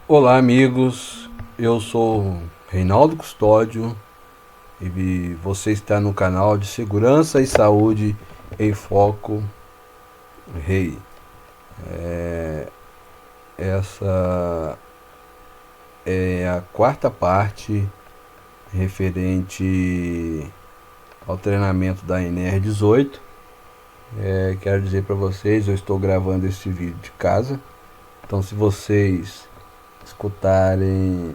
Olá, amigos, eu sou Reinaldo Custódio e você está no canal de Segurança e Saúde em Foco Rei. Essa é a quarta parte referente ao treinamento da NR18. Quero dizer para vocês, eu estou gravando esse vídeo de casa, então se vocês escutarem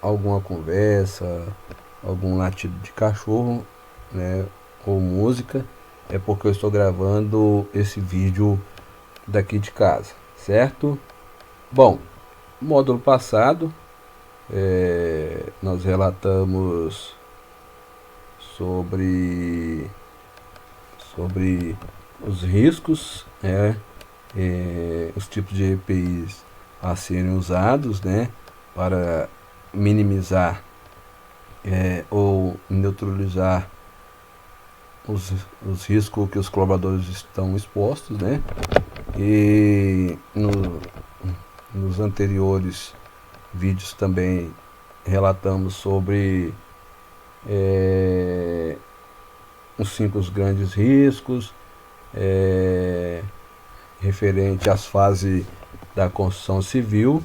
alguma conversa, algum latido de cachorro, né, ou música, é porque eu estou gravando esse vídeo daqui de casa, certo? Bom, no módulo passado nós relatamos sobre os riscos, os tipos de EPIs a serem usados, né, para minimizar ou neutralizar os riscos que os colaboradores estão expostos, né? E nos anteriores vídeos também relatamos sobre os 5 grandes riscos, referente às fases da construção civil,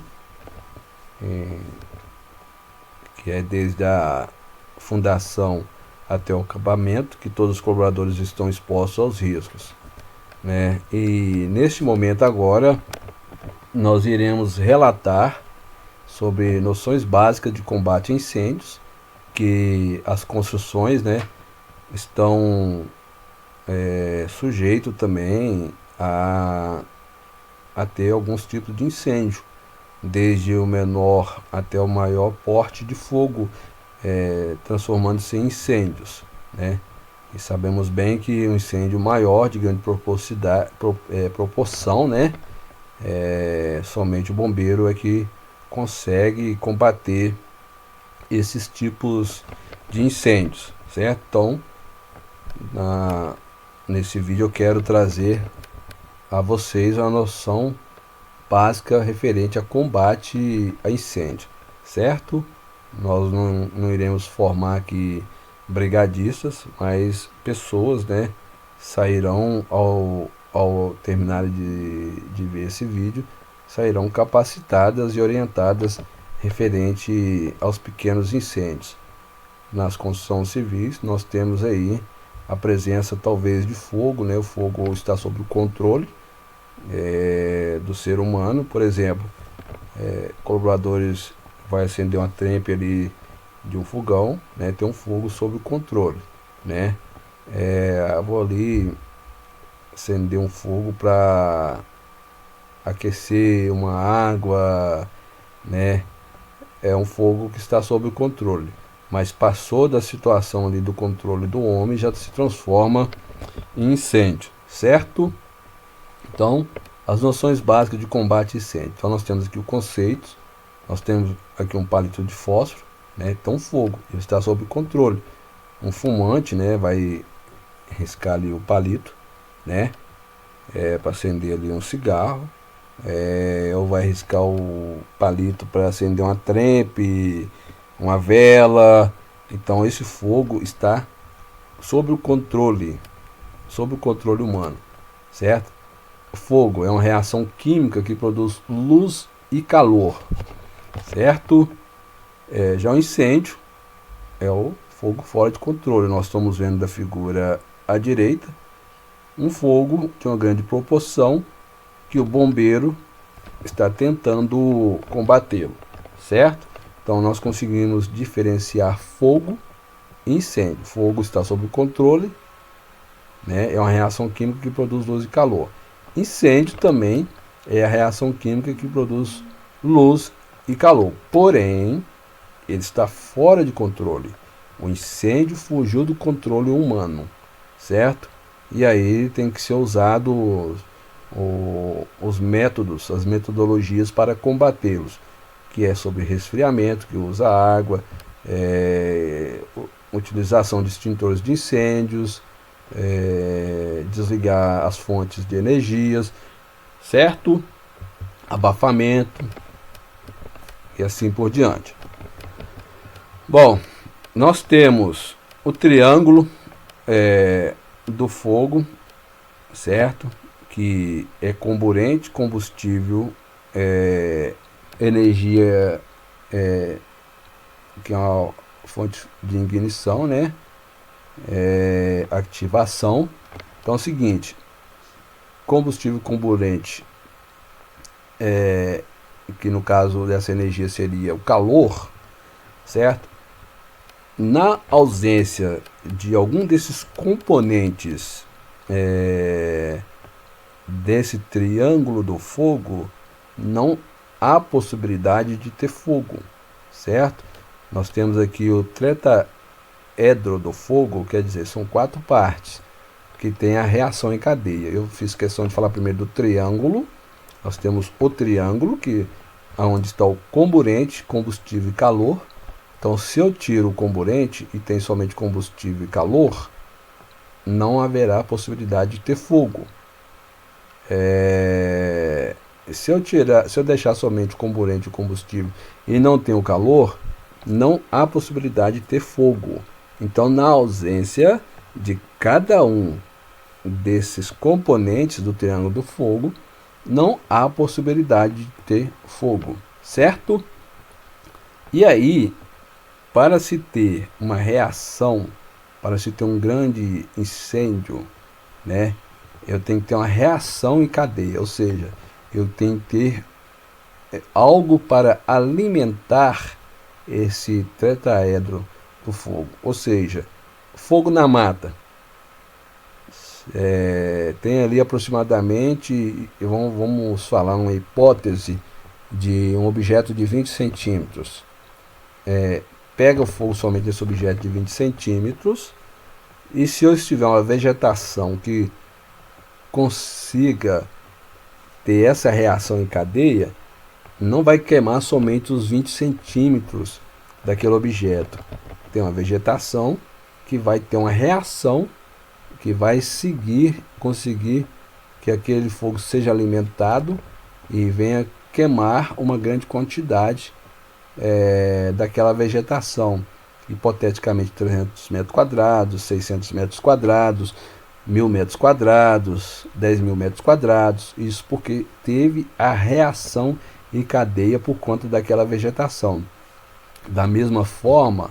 que é desde a fundação até o acabamento, que todos os colaboradores estão expostos aos riscos, né? E neste momento agora nós iremos relatar sobre noções básicas de combate a incêndios, que as construções, né, estão sujeitos também a ter alguns tipos de incêndio, desde o menor até o maior porte de fogo, transformando-se em incêndios, né? E sabemos bem que um incêndio maior, de grande proporção, né? Somente o bombeiro é que consegue combater esses tipos de incêndios, certo? Então, nesse vídeo eu quero trazer a vocês uma noção básica referente a combate a incêndio, certo? Nós não iremos formar aqui brigadistas, mas pessoas, né, sairão ao terminar de ver esse vídeo, sairão capacitadas e orientadas referente aos pequenos incêndios. Nas construções civis nós temos aí a presença talvez de fogo, né? O fogo está sob o controle do ser humano, por exemplo, colaboradores vai acender uma trempe ali de um fogão, né? Tem um fogo sob o controle, né? Eu vou ali acender um fogo para aquecer uma água, né? É um fogo que está sob o controle, mas passou da situação ali do controle do homem, já se transforma em incêndio, certo? Então, as noções básicas de combate a incêndio. Então nós temos aqui o conceito, nós temos aqui um palito de fósforo, né? Então fogo, ele está sob controle. Um fumante, né, vai riscar ali o palito, né, para acender ali um cigarro, ou vai riscar o palito para acender uma trempe, uma vela. Então esse fogo está sob o controle humano, certo? O fogo é uma reação química que produz luz e calor, certo? Já o incêndio é o fogo fora de controle. Nós estamos vendo da figura à direita um fogo de uma grande proporção que o bombeiro está tentando combatê-lo, certo? Então nós conseguimos diferenciar fogo e incêndio. Fogo está sob controle, né? É uma reação química que produz luz e calor. Incêndio também é a reação química que produz luz e calor, porém ele está fora de controle. O incêndio fugiu do controle humano, certo? E aí tem que ser usado os métodos, as metodologias para combatê-los, que é sobre resfriamento, que usa água, utilização de extintores de incêndios, desligar as fontes de energias, certo? Abafamento, e assim por diante. Bom, nós temos o triângulo do fogo, certo? Que é comburente, combustível, energia, que é uma fonte de ignição, né? Ativação. Então é o seguinte, combustível comburente, que no caso dessa energia seria o calor, certo? Na ausência de algum desses componentes desse triângulo do fogo, não há possibilidade de ter fogo, certo? Nós temos aqui o tetraedro do fogo, quer dizer, são 4 partes que tem a reação em cadeia. Eu fiz questão de falar primeiro do triângulo. Nós temos o triângulo, que onde está o comburente, combustível e calor. Então, se eu tiro o comburente e tem somente combustível e calor, não haverá possibilidade de ter fogo. Se eu deixar somente o comburente e o combustível e não tem o calor, não há possibilidade de ter fogo. Então, na ausência de cada um desses componentes do triângulo do fogo, não há possibilidade de ter fogo, certo? E aí, para se ter uma reação, para se ter um grande incêndio, né, eu tenho que ter uma reação em cadeia, ou seja, eu tenho que ter algo para alimentar esse tetraedro do fogo, ou seja, fogo na mata. Tem ali aproximadamente, vamos falar uma hipótese de um objeto de 20 centímetros. Pega o fogo somente desse objeto de 20 centímetros, e se eu estiver uma vegetação que consiga ter essa reação em cadeia, não vai queimar somente os 20 centímetros daquele objeto. Tem uma vegetação que vai ter uma reação que vai conseguir que aquele fogo seja alimentado e venha queimar uma grande quantidade daquela vegetação, hipoteticamente 300 metros quadrados, 600 metros quadrados, 1000 metros quadrados, 10.000 metros quadrados. Isso porque teve a reação em cadeia por conta daquela vegetação. Da mesma forma,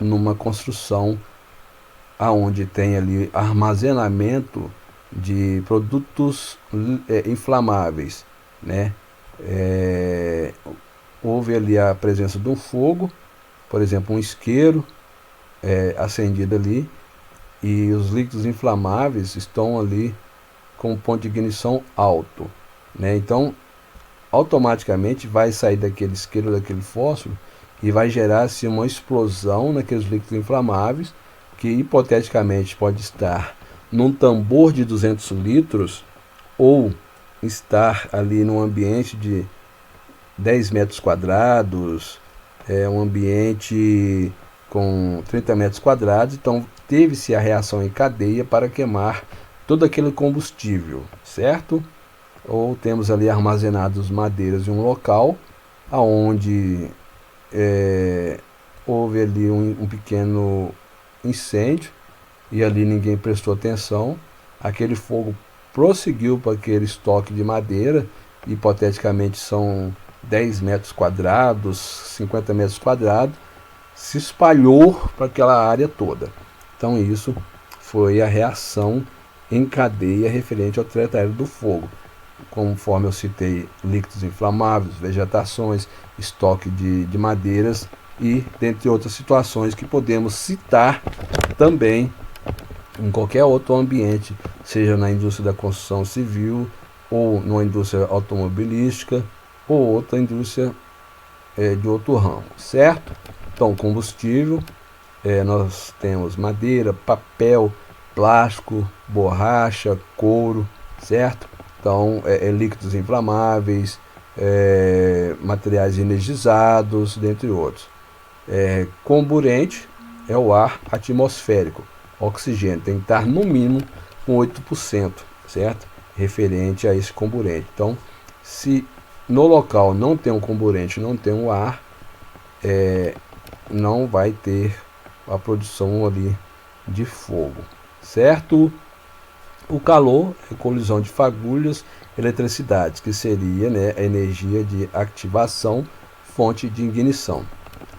numa construção aonde tem ali armazenamento de produtos inflamáveis, né? Houve ali a presença de um fogo, por exemplo, um isqueiro acendido ali, e os líquidos inflamáveis estão ali com um ponto de ignição alto, né? Então, automaticamente vai sair daquele isqueiro, daquele fósforo, e vai gerar-se uma explosão naqueles líquidos inflamáveis, que hipoteticamente pode estar num tambor de 200 litros ou estar ali num ambiente de 10 metros quadrados, um ambiente com 30 metros quadrados. Então teve-se a reação em cadeia para queimar todo aquele combustível, certo? Ou temos ali armazenados madeiras em um local aonde houve ali um pequeno incêndio e ali ninguém prestou atenção, aquele fogo prosseguiu para aquele estoque de madeira, hipoteticamente são 10 metros quadrados, 50 metros quadrados, se espalhou para aquela área toda. Então isso foi a reação em cadeia referente ao tetraedro do fogo. Conforme eu citei, líquidos inflamáveis, vegetações, estoque de madeiras e dentre outras situações que podemos citar também em qualquer outro ambiente, seja na indústria da construção civil, ou numa indústria automobilística, ou outra indústria de outro ramo, certo? Então, combustível, nós temos madeira, papel, plástico, borracha, couro, certo? Então, líquidos inflamáveis, materiais energizados, dentre outros. Comburente é o ar atmosférico, oxigênio, tem que estar no mínimo com 8%, certo? Referente a esse comburente. Então, se no local não tem um comburente, não tem um ar, não vai ter a produção ali de fogo, certo? O calor é colisão de fagulhas, eletricidade, que seria, né, a energia de ativação, fonte de ignição.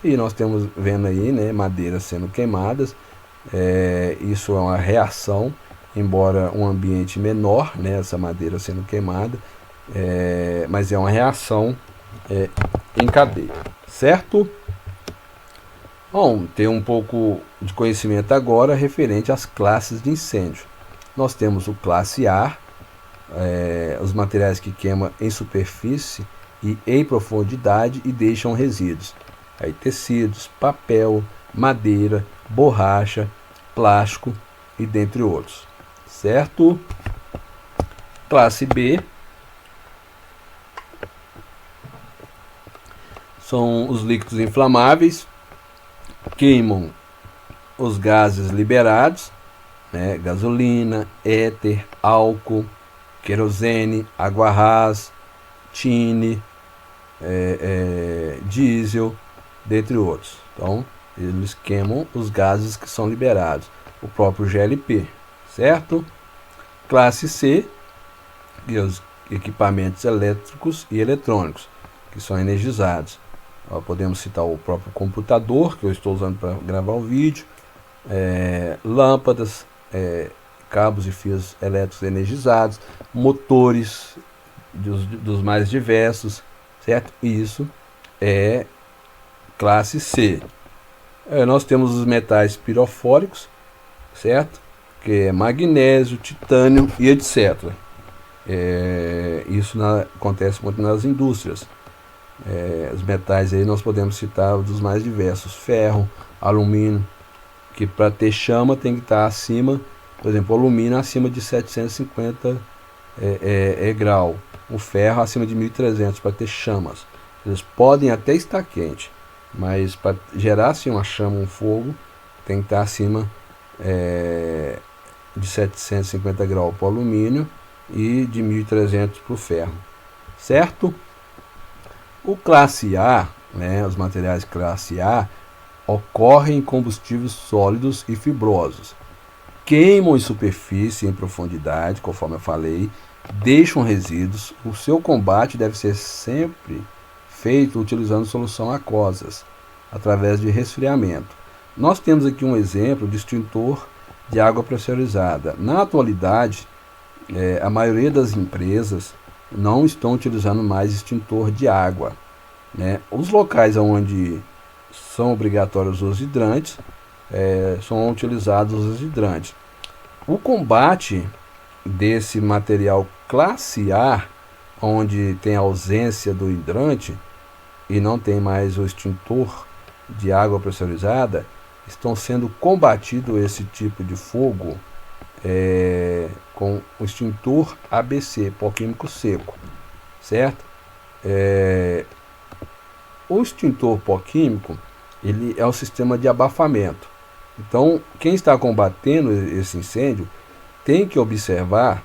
E nós temos vendo aí, né, madeiras sendo queimadas. Isso é uma reação, embora um ambiente menor, né, essa madeira sendo queimada, mas é uma reação em cadeia, certo? Bom, ter um pouco de conhecimento agora referente às classes de incêndio. Nós temos o classe A, os materiais que queimam em superfície e em profundidade e deixam resíduos. Aí tecidos, papel, madeira, borracha, plástico e dentre outros, certo? Classe B são os líquidos inflamáveis, queimam os gases liberados, né? Gasolina, éter, álcool, querosene, água rasa, tine, diesel, dentre outros. Então, eles queimam os gases que são liberados, o próprio GLP, certo? Classe C, e os equipamentos elétricos e eletrônicos, que são energizados. Podemos citar o próprio computador, que eu estou usando para gravar o vídeo, lâmpadas, cabos e fios elétricos energizados, motores dos mais diversos, certo? Isso é classe C. Nós temos os metais pirofóricos, certo? Que é magnésio, titânio e etc. Isso acontece muito nas indústrias. Os metais aí nós podemos citar dos mais diversos: ferro, alumínio, que para ter chama tem que estar acima, por exemplo, o alumínio acima de 750 grau, o ferro acima de 1300 para ter chamas. Eles podem até estar quente, mas para gerar assim uma chama, um fogo, tem que estar acima de 750 graus para o alumínio e de 1300 para o ferro, certo? O classe A, né, os materiais classe A, ocorrem em combustíveis sólidos e fibrosos, queimam em superfície e em profundidade, conforme eu falei, deixam resíduos. O seu combate deve ser sempre feito utilizando solução aquosas, através de resfriamento. Nós temos aqui um exemplo de extintor de água pressurizada. Na atualidade, a maioria das empresas não estão utilizando mais extintor de água, né? Os locais onde são obrigatórios os hidrantes, são utilizados os hidrantes. O combate desse material classe A, onde tem ausência do hidrante e não tem mais o extintor de água pressurizada, estão sendo combatido esse tipo de fogo com o extintor ABC, pó químico seco, certo? O extintor pó químico, ele é um sistema de abafamento. Então, quem está combatendo esse incêndio tem que observar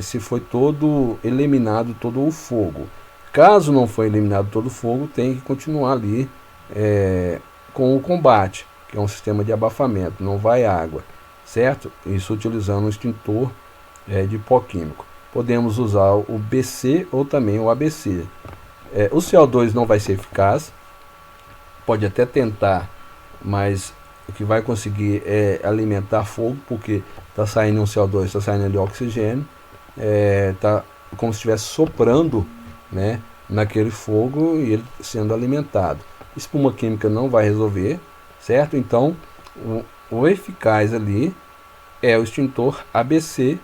se foi todo eliminado todo o fogo. Caso não foi eliminado todo o fogo, tem que continuar ali com o combate, que é um sistema de abafamento, não vai água, certo? Isso utilizando um extintor de pó químico. Podemos usar o BC ou também o ABC. O CO2 não vai ser eficaz, pode até tentar, mas o que vai conseguir é alimentar fogo, porque está saindo um CO2, está saindo ali oxigênio, está como se estivesse soprando, né, naquele fogo e ele sendo alimentado. Espuma química não vai resolver, certo? Então, o eficaz ali é o extintor ABC,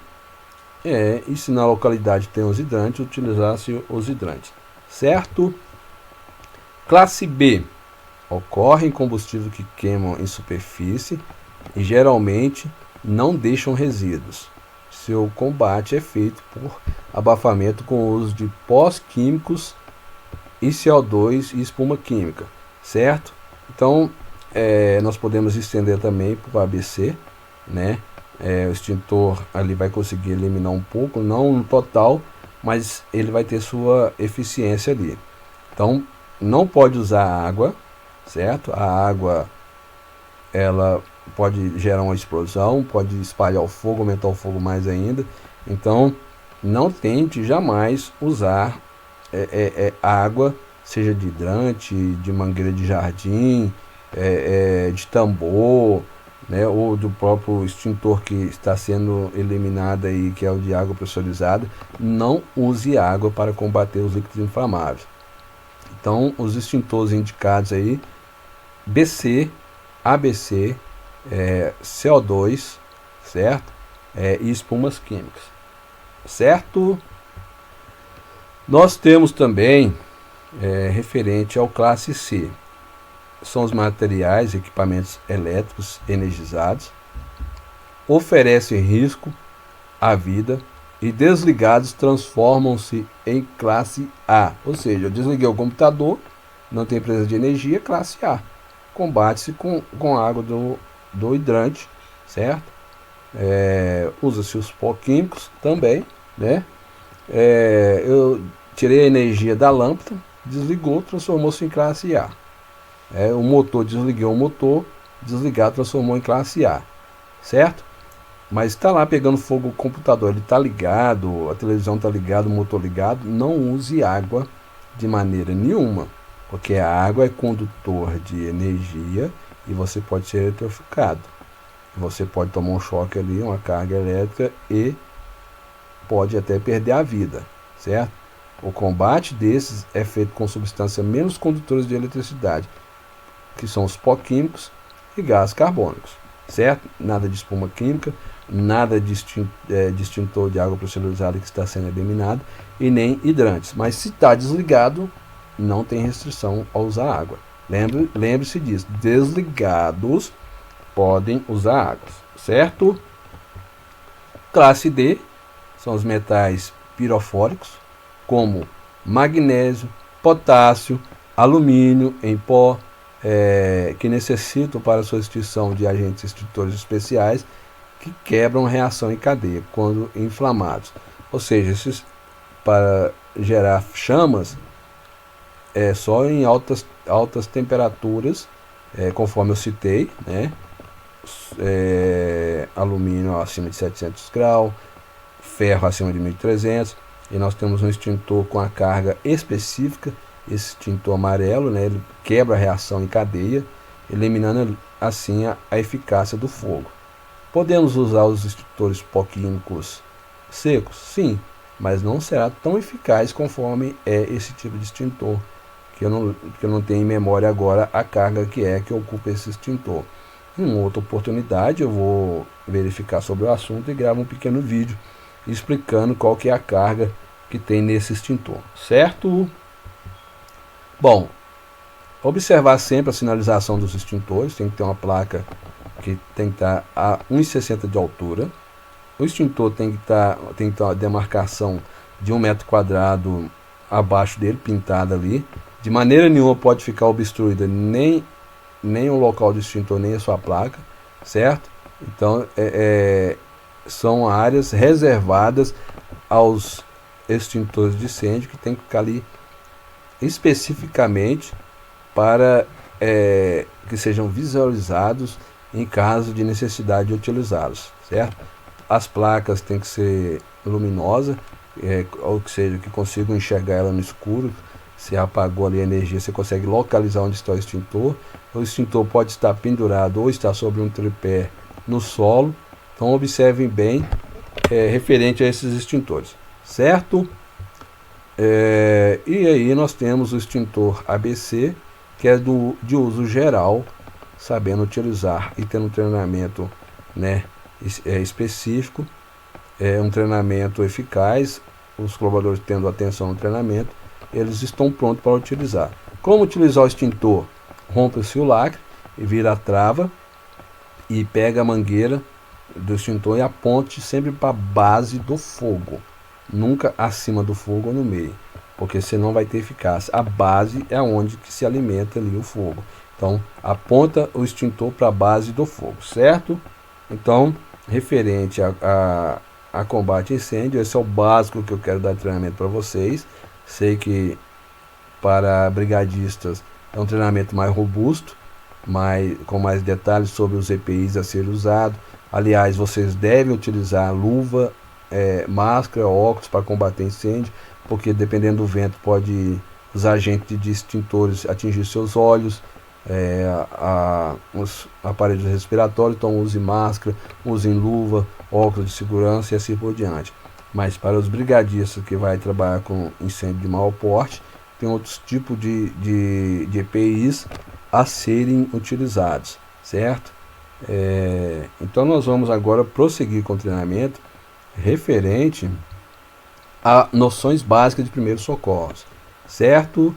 e se na localidade tem os hidrantes, utilizar-se os hidrantes, certo? Classe B, ocorre em combustíveis que queimam em superfície e geralmente não deixam resíduos. Seu combate é feito por abafamento com o uso de pós químicos e CO2 e espuma química, certo? Então, nós podemos estender também para o ABC, né? O extintor ali vai conseguir eliminar um pouco, não no total, mas ele vai ter sua eficiência ali. Então, não pode usar água, certo? A água, ela pode gerar uma explosão, pode espalhar o fogo, aumentar o fogo mais ainda. Então, não tente jamais usar água, seja de hidrante, de mangueira de jardim, de tambor, né, ou do próprio extintor que está sendo eliminado aí, que é o de água pressurizada. Não use água para combater os líquidos inflamáveis. Então, os extintores indicados aí: BC, ABC, CO2, certo? E espumas químicas, certo? Nós temos também, referente ao classe C, são os materiais, equipamentos elétricos energizados, oferecem risco à vida e desligados transformam-se em classe A. Ou seja, eu desliguei o computador, não tem presença de energia, classe A. Combate-se com a água do hidrante, certo? Usa-se os pó químicos também, né? Eu tirei a energia da lâmpada, desligou, transformou-se em classe A. O motor, desliguei o motor, desligado, transformou em classe A, certo? Mas está lá pegando fogo o computador, ele está ligado, a televisão está ligada, o motor ligado. Não use água de maneira nenhuma, porque a água é condutor de energia e você pode ser eletrificado. Você pode tomar um choque ali, uma carga elétrica, e pode até perder a vida, certo? O combate desses é feito com substâncias menos condutores de eletricidade, que são os pó químicos e gases carbônicos, certo? Nada de espuma química, nada de extintor de água pressurizada que está sendo eliminado, e nem hidrantes. Mas se está desligado, não tem restrição a usar água. Lembre-se disso, desligados podem usar água, certo? Classe D são os metais pirofóricos, como magnésio, potássio, alumínio em pó, que necessitam para sua extinção de agentes extintores especiais que quebram reação em cadeia quando inflamados. Ou seja, esses, para gerar chamas, só em altas temperaturas, conforme eu citei, né? Alumínio acima de 700 graus, ferro acima de 1300, e nós temos um extintor com a carga específica. Esse extintor amarelo, né, ele quebra a reação em cadeia, eliminando assim a eficácia do fogo. Podemos usar os extintores pó químicos secos? Sim, mas não será tão eficaz conforme esse tipo de extintor, que eu não tenho em memória agora a carga que ocupa esse extintor. Em uma outra oportunidade eu vou verificar sobre o assunto e gravo um pequeno vídeo explicando qual que é a carga que tem nesse extintor, certo? Bom, observar sempre a sinalização dos extintores. Tem que ter uma placa que tem que estar a 1,60 de altura. O extintor tem que ter uma demarcação de 1 metro quadrado abaixo dele, pintada ali. De maneira nenhuma pode ficar obstruída nem o local do extintor, nem a sua placa, certo? Então, são áreas reservadas aos extintores de incêndio, que tem que ficar ali especificamente para que sejam visualizados em caso de necessidade de utilizá-los, certo? As placas têm que ser luminosas, ou seja, que consigam enxergar ela no escuro. Se apagou ali a energia, você consegue localizar onde está o extintor. O extintor pode estar pendurado ou estar sobre um tripé no solo. Então observem bem referente a esses extintores, certo? E aí nós temos o extintor ABC, que é de uso geral, sabendo utilizar e tendo um treinamento, né, específico, um treinamento eficaz. Os colaboradores tendo atenção no treinamento, eles estão prontos para utilizar. Como utilizar o extintor? Rompe-se o lacre e vira a trava e pega a mangueira do extintor e aponte sempre para a base do fogo, nunca acima do fogo ou no meio, porque senão vai ter eficácia. A base é onde que se alimenta ali o fogo. Então aponta o extintor para a base do fogo, certo? Então, referente a combate a incêndio. Esse é o básico que eu quero dar treinamento para vocês. Sei que para brigadistas é um treinamento mais robusto, com mais detalhes sobre os EPIs a ser usado. Aliás, vocês devem utilizar luva, máscara, óculos para combater incêndio, porque dependendo do vento pode os agentes de extintores atingir seus olhos, os aparelhos respiratórios. Então use máscara, use luva, óculos de segurança e assim por diante. Mas para os brigadistas que vai trabalhar com incêndio de maior porte, tem outros tipos de EPIs a serem utilizados, certo? Então nós vamos agora prosseguir com o treinamento referente a noções básicas de primeiros socorros, certo?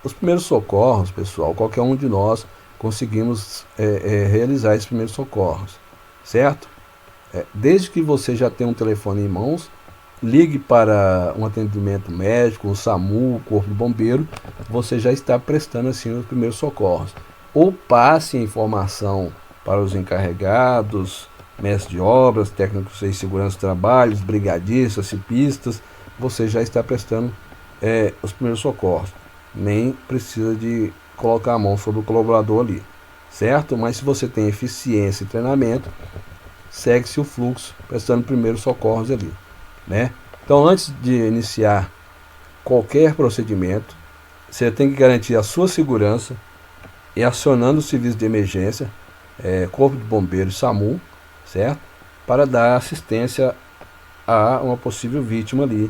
Os primeiros socorros, pessoal, qualquer um de nós conseguimos realizar esses primeiros socorros, certo? Desde que você já tenha um telefone em mãos, ligue para um atendimento médico, o SAMU, o Corpo de Bombeiro, você já está prestando assim os primeiros socorros. Ou passe a informação para os encarregados, mestres de obras, técnicos de segurança de trabalhos, brigadistas, cipistas, você já está prestando os primeiros socorros. Nem precisa de colocar a mão sobre o colaborador ali, certo? Mas se você tem eficiência e treinamento, segue-se o fluxo prestando primeiros socorros ali, né? Então, antes de iniciar qualquer procedimento, você tem que garantir a sua segurança e acionando o serviço de emergência, Corpo de Bombeiros, SAMU, certo? Para dar assistência a uma possível vítima ali.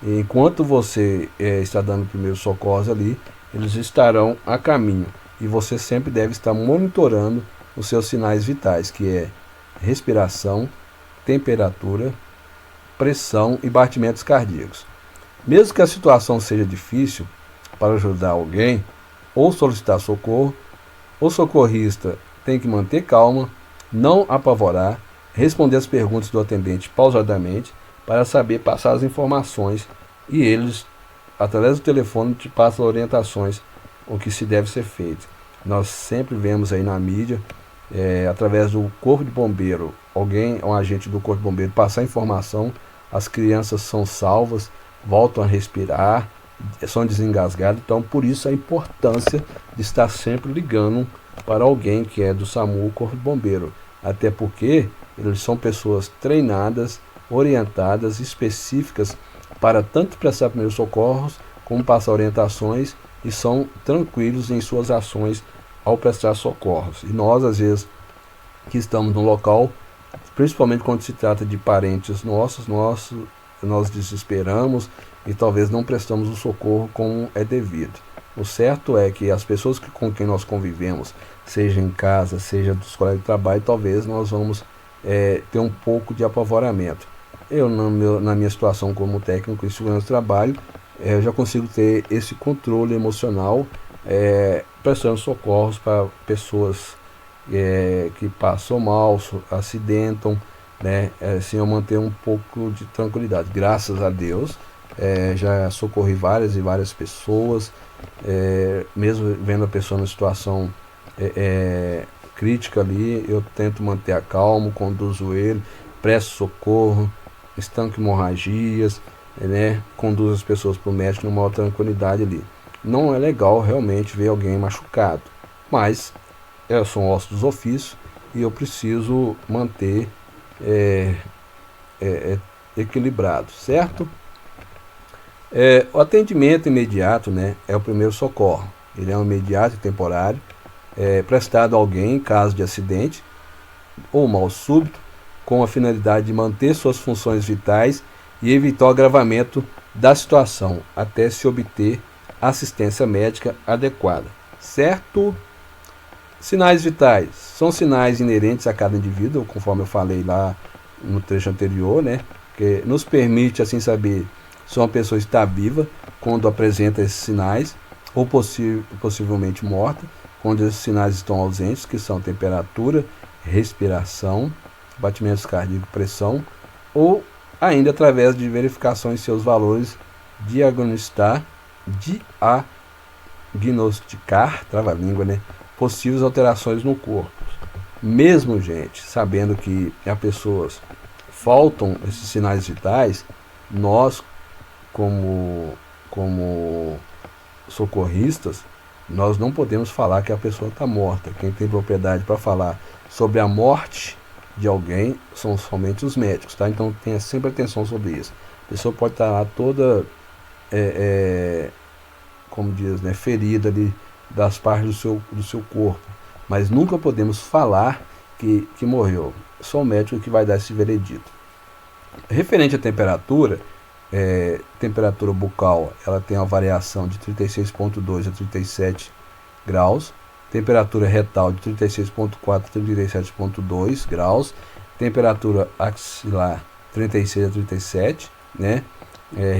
E enquanto você está dando primeiros socorros ali, eles estarão a caminho. E você sempre deve estar monitorando os seus sinais vitais, que é respiração, temperatura, pressão e batimentos cardíacos. Mesmo que a situação seja difícil para ajudar alguém ou solicitar socorro, o socorrista tem que manter calma, não apavorar, responder as perguntas do atendente pausadamente para saber passar as informações, e eles, através do telefone, te passam orientações o que se deve ser feito. Nós sempre vemos aí na mídia, através do Corpo de Bombeiro, um agente do Corpo de Bombeiro passar informação, as crianças são salvas, voltam a respirar, são desengasgadas. Então, por isso a importância de estar sempre ligando para alguém que é do SAMU, Corpo de Bombeiro. Até porque eles são pessoas treinadas, orientadas, específicas para tanto prestar primeiros socorros, como passar orientações, e são tranquilos em suas ações ao prestar socorros. E nós, às vezes, que estamos no local, principalmente quando se trata de parentes nossos, nós desesperamos e talvez não prestamos o socorro como é devido. O certo é que as pessoas com quem nós convivemos, seja em casa, seja dos colegas de trabalho, talvez nós vamos ter um pouco de apavoramento. Eu, na minha situação como técnico em segurança do trabalho, eu já consigo ter esse controle emocional, prestando socorros para pessoas que passam mal, acidentam, né? Assim eu manter um pouco de tranquilidade. Graças a Deus, já socorri várias e várias pessoas, mesmo vendo a pessoa na situação crítica ali, eu tento manter a calma, conduzo ele, presto socorro, estanco hemorragias, né? Conduzo as pessoas para o médico numa maior tranquilidade ali. Não é legal realmente ver alguém machucado, mas são ossos dos ofícios e eu preciso manter equilibrado, certo? O atendimento imediato, né, é o primeiro socorro. Ele é um imediato e temporário, prestado a alguém em caso de acidente ou mal súbito, com a finalidade de manter suas funções vitais e evitar o agravamento da situação, até se obter assistência médica adequada, certo? Sinais vitais são sinais inerentes a cada indivíduo, conforme eu falei lá no trecho anterior, né? Que nos permite assim saber se uma pessoa está viva quando apresenta esses sinais, ou possivelmente morta quando esses sinais estão ausentes, que são temperatura, respiração, batimentos cardíacos, pressão, ou ainda através de verificações de seus valores, diagnosticar, trava-língua, né? Possíveis alterações no corpo. Mesmo, gente, sabendo que há pessoas faltam esses sinais vitais, nós, como socorristas, nós não podemos falar que a pessoa está morta. Quem tem propriedade para falar sobre a morte de alguém são somente os médicos, tá? Então tenha sempre atenção sobre isso. A pessoa pode estar lá toda, como diz, né, ferida ali das partes do seu corpo, mas nunca podemos falar que morreu. Só o médico que vai dar esse veredito. Referente à temperatura, temperatura bucal, ela tem uma variação de 36,2 a 37 graus, temperatura retal de 36,4 a 37,2 graus, temperatura axilar 36 a 37, né?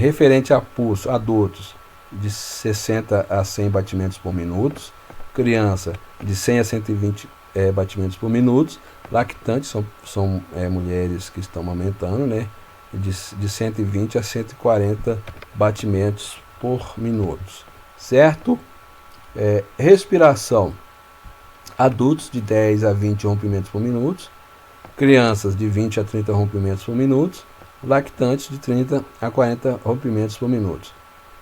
Referente a pulso, adultos de 60 a 100 batimentos por minuto, criança de 100 a 120 batimentos por minuto, lactantes são mulheres que estão amamentando, né? De 120 a 140 batimentos por minuto, certo? Respiração, adultos de 10 a 20 rompimentos por minuto, crianças de 20 a 30 rompimentos por minuto, lactantes de 30 a 40 rompimentos por minuto.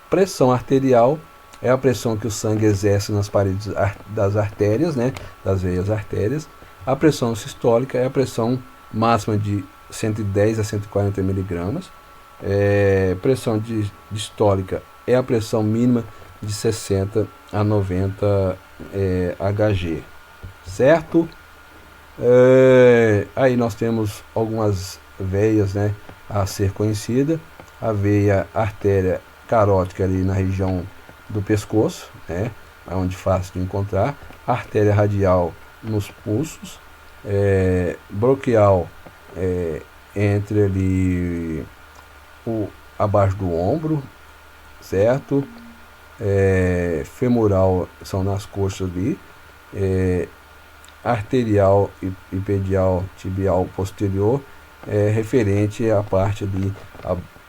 Pressão arterial é a pressão que o sangue exerce nas paredes das artérias, né, das veias artérias. A pressão sistólica é a pressão máxima de 110 a 140 miligramas. Pressão distólica é a pressão mínima de 60 a 90 Hg, certo? Aí nós temos algumas veias, né, a ser conhecida. A veia artéria carótica ali na região do pescoço, né, onde fácil de encontrar. Artéria radial nos pulsos, braquial entre ali abaixo do ombro, certo? Femoral são nas coxas ali, arterial e pedial tibial posterior referente à parte ali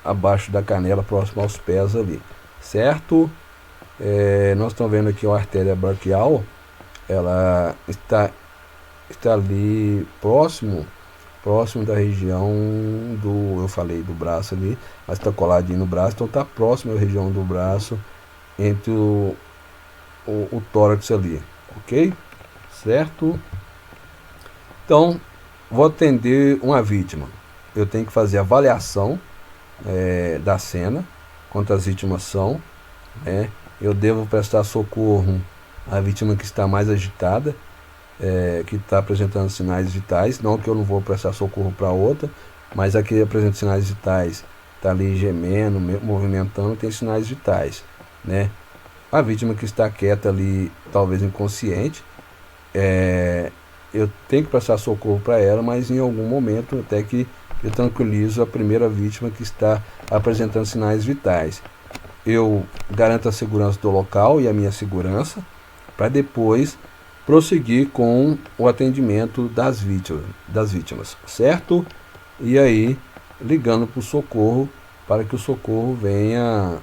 abaixo da canela, próximo aos pés ali, certo? Nós estamos vendo aqui a artéria braquial, ela está ali próximo da região eu falei do braço ali, mas está coladinho no braço, então está próximo da região do braço, entre o tórax ali, ok? Certo? Então, vou atender uma vítima. Eu tenho que fazer a avaliação da cena, quantas vítimas são, né? Eu devo prestar socorro à vítima que está mais agitada, que está apresentando sinais vitais, não que eu não vou prestar socorro para outra, mas a que apresenta sinais vitais, está ali gemendo, movimentando, tem sinais vitais, né? A vítima que está quieta ali, talvez inconsciente, eu tenho que prestar socorro para ela, mas em algum momento até que eu tranquilizo a primeira vítima que está apresentando sinais vitais. Eu garanto a segurança do local e a minha segurança, para depois prosseguir com o atendimento das vítimas, certo? E aí, ligando para o socorro, para que o socorro venha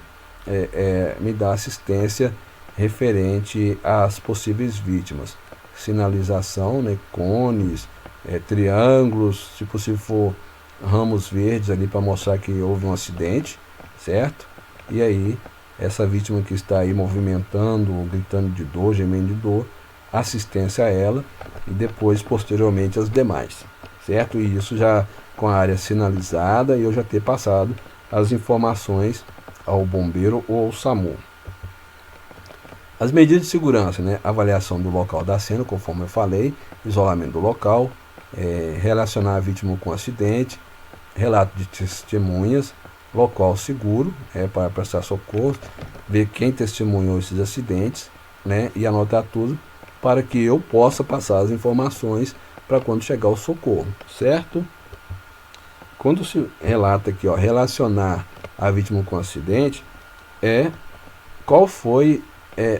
me dar assistência referente às possíveis vítimas. Sinalização, né, cones, triângulos, se possível for ramos verdes ali para mostrar que houve um acidente, certo? E aí, essa vítima que está aí movimentando, gritando de dor, gemendo de dor, assistência a ela e depois, posteriormente, as demais, certo? E isso já com a área sinalizada e eu já ter passado as informações ao bombeiro ou ao SAMU. As medidas de segurança, né? Avaliação do local da cena, conforme eu falei, isolamento do local, relacionar a vítima com o acidente, relato de testemunhas, local seguro para prestar socorro, ver quem testemunhou esses acidentes, né? E anotar tudo para que eu possa passar as informações para quando chegar o socorro, certo? Quando se relata aqui, relacionar a vítima com o acidente, qual foi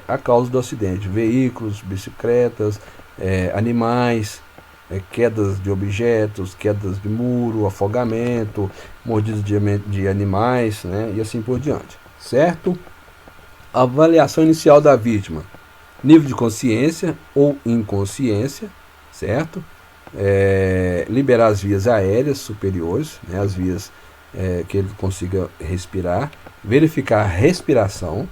a causa do acidente: veículos, bicicletas, animais, quedas de objetos, quedas de muro, afogamento, mordidas de animais, né, e assim por diante, certo? Avaliação inicial da vítima: nível de consciência ou inconsciência, certo? liberar as vias aéreas superiores, né, as vias que ele consiga respirar, verificar a respiração,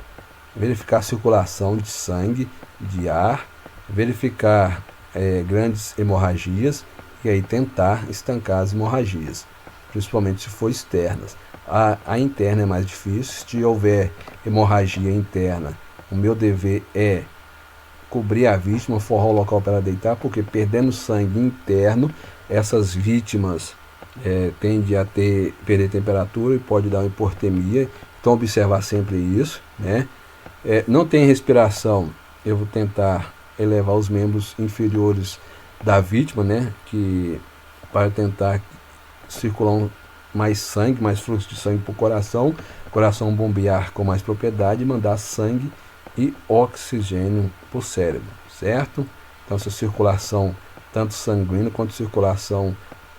verificar a circulação de sangue, de ar, verificar grandes hemorragias e aí tentar estancar as hemorragias, principalmente se for externas. A interna é mais difícil. Se houver hemorragia interna, o meu dever é cobrir a vítima, forrar o local para ela deitar, porque perdendo sangue interno, essas vítimas tendem a perder temperatura e pode dar uma hipotermia. Então observar sempre isso, né? Não tem respiração, eu vou tentar elevar os membros inferiores da vítima, né? Para tentar circular mais sangue, mais fluxo de sangue para o coração bombear com mais propriedade e mandar sangue e oxigênio para o cérebro, certo? Então essa circulação, tanto sanguínea quanto circulação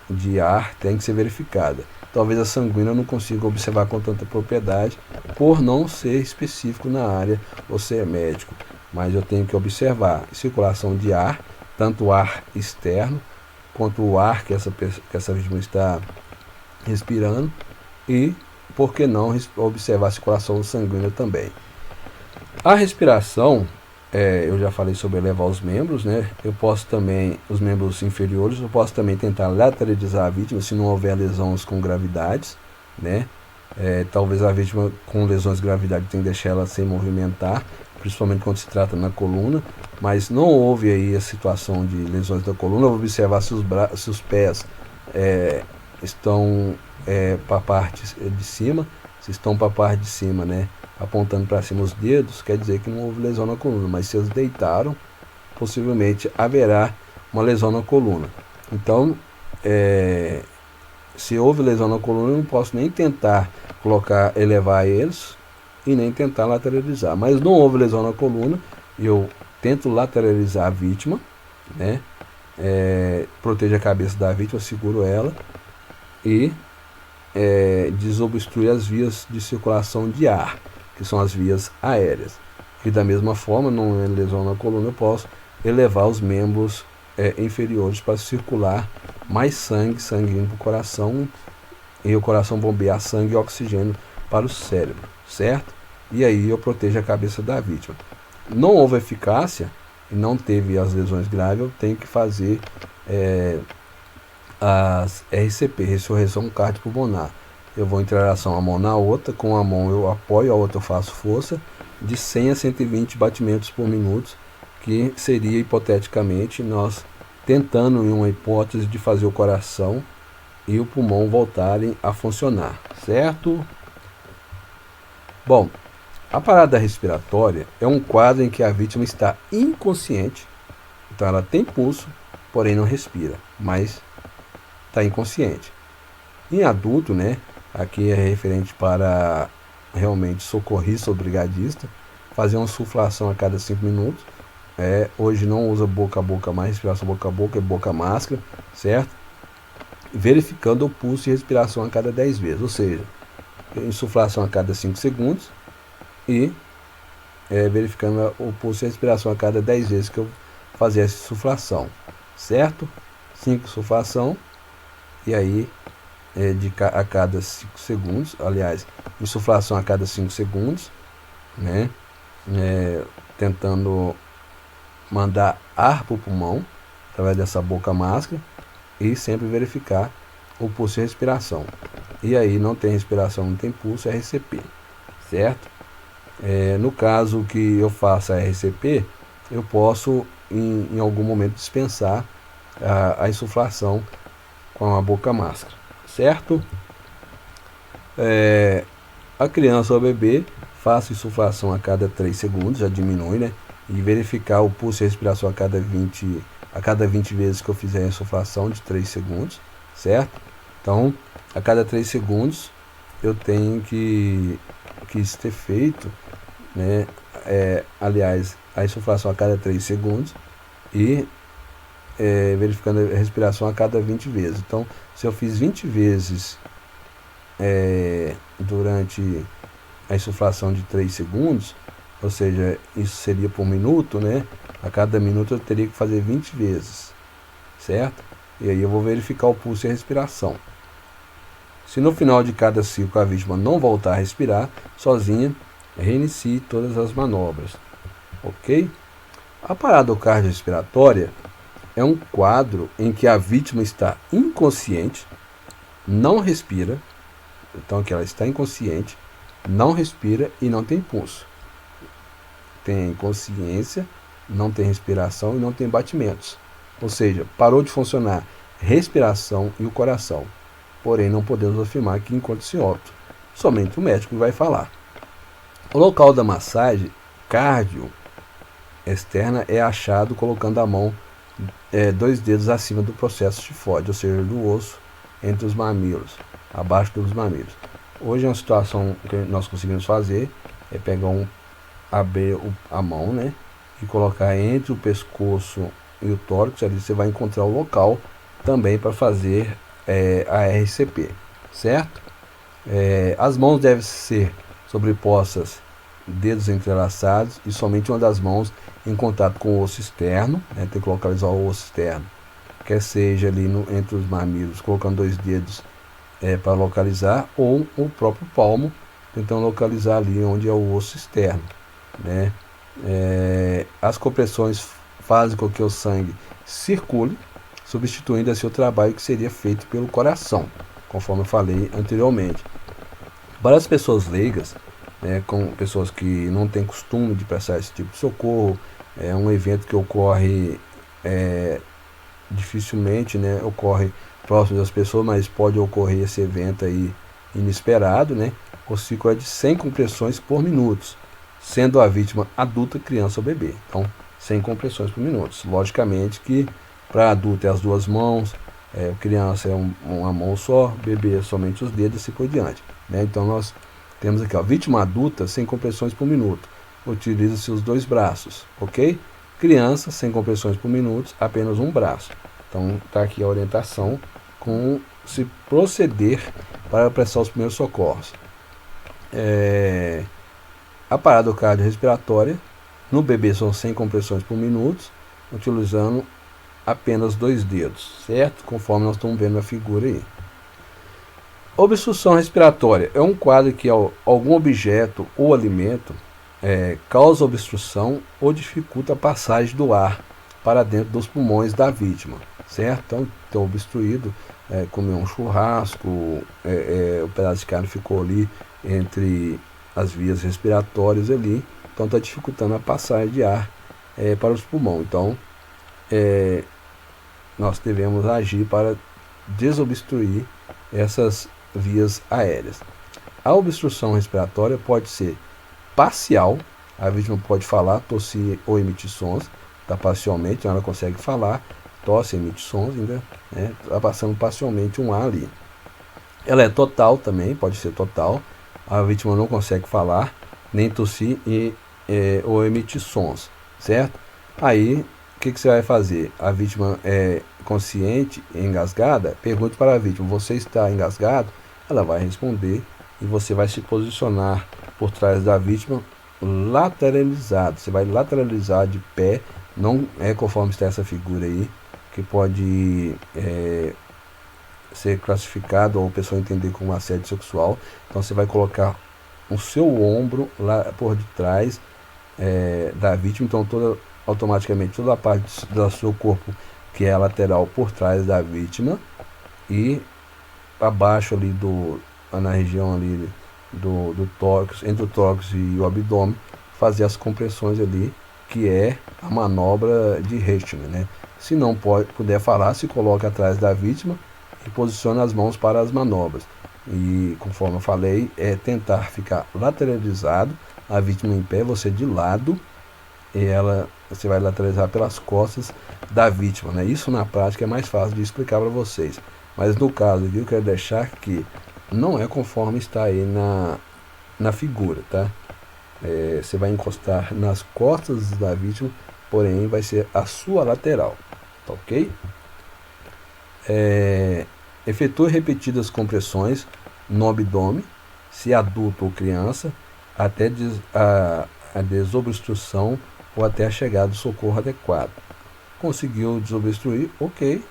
de ar, tem que ser verificada. Talvez a sanguínea eu não consiga observar com tanta propriedade, por não ser específico na área ou ser médico, mas eu tenho que observar circulação de ar, tanto o ar externo quanto o ar que essa vítima está respirando, e por que não observar a circulação sanguínea também. A respiração, eu já falei sobre elevar os membros, né? Eu posso também, os membros inferiores, eu posso também tentar lateralizar a vítima se não houver lesões com gravidades, né? Talvez a vítima com lesões de gravidade tenha que deixar ela sem movimentar, principalmente quando se trata na coluna, mas não houve aí a situação de lesões da coluna. Eu vou observar se os pés estão para a parte de cima. Se estão para a parte de cima, né, apontando para cima os dedos, quer dizer que não houve lesão na coluna, mas se eles deitaram, possivelmente haverá uma lesão na coluna. Então, se houve lesão na coluna, eu não posso nem tentar elevar eles e nem tentar lateralizar. Mas não houve lesão na coluna, eu tento lateralizar a vítima, né? Protejo a cabeça da vítima, seguro ela e desobstrui as vias de circulação de ar, que são as vias aéreas. E da mesma forma, não é lesão na coluna, eu posso elevar os membros inferiores para circular mais sanguíneo para o coração, e o coração bombear sangue e oxigênio para o cérebro, certo? E aí eu protejo a cabeça da vítima. Não houve eficácia e não teve as lesões graves, eu tenho que fazer as RCP, ressurreição cardiopulmonar. Eu vou entrar ação a mão na outra, com a mão eu apoio, a outra eu faço força, de 100 a 120 batimentos por minuto, que seria hipoteticamente nós tentando em uma hipótese de fazer o coração e o pulmão voltarem a funcionar, certo? Bom, a parada respiratória é um quadro em que a vítima está inconsciente, então ela tem pulso, porém não respira, mas está inconsciente. Em adulto, né, aqui é referente para realmente socorrista ou brigadista, fazer uma suflação a cada 5 minutos. Hoje não usa boca a boca mais, respiração boca a boca, é boca máscara, certo? Verificando o pulso e respiração a cada 10 vezes, ou seja, insuflação a cada 5 segundos e verificando o pulso e respiração a cada 10 vezes que eu fazer essa insuflação, certo? 5 insuflação e aí a cada 5 segundos, aliás, insuflação a cada 5 segundos, né? Tentando mandar ar para o pulmão através dessa boca máscara e sempre verificar o pulso e respiração. E aí não tem respiração, não tem pulso, é RCP, certo? No caso que eu faça a RCP, eu posso em algum momento dispensar a insuflação com a boca máscara, certo? A criança ou bebê, faça insuflação a cada 3 segundos, já diminui, né? E verificar o pulso e a respiração a cada 20 vezes que eu fizer a insuflação de 3 segundos, certo? Então, a cada 3 segundos eu tenho que isso ter feito, né? Aliás, a insuflação a cada 3 segundos e verificando a respiração a cada 20 vezes. Então, se eu fiz 20 vezes durante a insuflação de 3 segundos, ou seja, isso seria por minuto, né? A cada minuto eu teria que fazer 20 vezes, certo? E aí eu vou verificar o pulso e a respiração. Se no final de cada ciclo a vítima não voltar a respirar sozinha, reinicie todas as manobras. Ok? A parada cardiorrespiratória é um quadro em que a vítima está inconsciente, não respira, então que ela está inconsciente, não respira e não tem pulso. Tem consciência, não tem respiração e não tem batimentos. Ou seja, parou de funcionar respiração e o coração. Porém, não podemos afirmar que encontra-se óbito. Somente o médico vai falar. O local da massagem cardio externa é achado colocando a mão 2 dedos acima do processo tifóide, ou seja, do osso entre os mamilos, abaixo dos mamilos. Hoje uma situação que nós conseguimos fazer é pegar abrir a mão, né, e colocar entre o pescoço e o tórax. Ali você vai encontrar o local também para fazer a RCP, certo? As mãos devem ser sobrepostas, dedos entrelaçados, e somente uma das mãos em contato com o osso externo, né? Tem que localizar o osso externo, quer seja ali entre os mamilos, colocando 2 dedos para localizar, ou o próprio palmo, tentando localizar ali onde é o osso externo, né? As compressões fazem com que o sangue circule, substituindo assim o trabalho que seria feito pelo coração, conforme eu falei anteriormente. Para as pessoas leigas, né, com pessoas que não têm costume de prestar esse tipo de socorro, é um evento que ocorre dificilmente, né, ocorre próximo das pessoas, mas pode ocorrer esse evento aí inesperado, né? O ciclo é de 100 compressões por minuto, sendo a vítima adulta, criança ou bebê. Então, 100 compressões por minuto. Logicamente que para adulto é as 2 mãos, criança é uma mão só, bebê é somente os dedos e assim por diante, né? Então nós temos aqui, ó, vítima adulta, 100 compressões por minuto, utiliza-se os 2 braços, ok? Criança, 100 compressões por minuto, apenas um braço. Então está aqui a orientação com se proceder para prestar os primeiros socorros. A parada cardiorrespiratória, no bebê são 100 compressões por minuto, utilizando apenas 2 dedos, certo? Conforme nós estamos vendo na figura aí. Obstrução respiratória é um quadro que algum objeto ou alimento causa obstrução ou dificulta a passagem do ar para dentro dos pulmões da vítima, certo? Então, está obstruído, comeu um churrasco, o pedaço de carne ficou ali entre as vias respiratórias ali, então está dificultando a passagem de ar para os pulmões. Então, nós devemos agir para desobstruir essas vias aéreas. A obstrução respiratória pode ser parcial, a vítima pode falar, tossir ou emitir sons, está parcialmente, então ela consegue falar, tosse, emite sons, ainda está passando parcialmente um ar ali. Ela é total também, pode ser total, a vítima não consegue falar, nem tossir ou emitir sons, certo? Aí, o que você vai fazer? A vítima é consciente, engasgada, pergunte para a vítima, você está engasgado? Ela vai responder e você vai se posicionar por trás da vítima lateralizado. Você vai lateralizar de pé, não é conforme está essa figura aí, que pode ser classificado ou a pessoa entender como assédio sexual. Então você vai colocar o seu ombro lá por detrás da vítima, então automaticamente toda a parte do seu corpo que é lateral por trás da vítima, e abaixo ali na região ali do tórax, entre o tórax e o abdômen, fazer as compressões ali, que é a manobra de Hirschman, né? Se não puder falar, se coloca atrás da vítima e posiciona as mãos para as manobras. E conforme eu falei, tentar ficar lateralizado, a vítima em pé, você de lado, e você vai lateralizar pelas costas da vítima, né? Isso na prática é mais fácil de explicar para vocês. Mas no caso aqui eu quero deixar que não é conforme está aí na figura, tá? Você vai encostar nas costas da vítima, porém vai ser a sua lateral, tá ok? Efetue repetidas compressões no abdômen, se adulto ou criança, até a desobstrução ou até a chegada do socorro adequado. Conseguiu desobstruir, ok,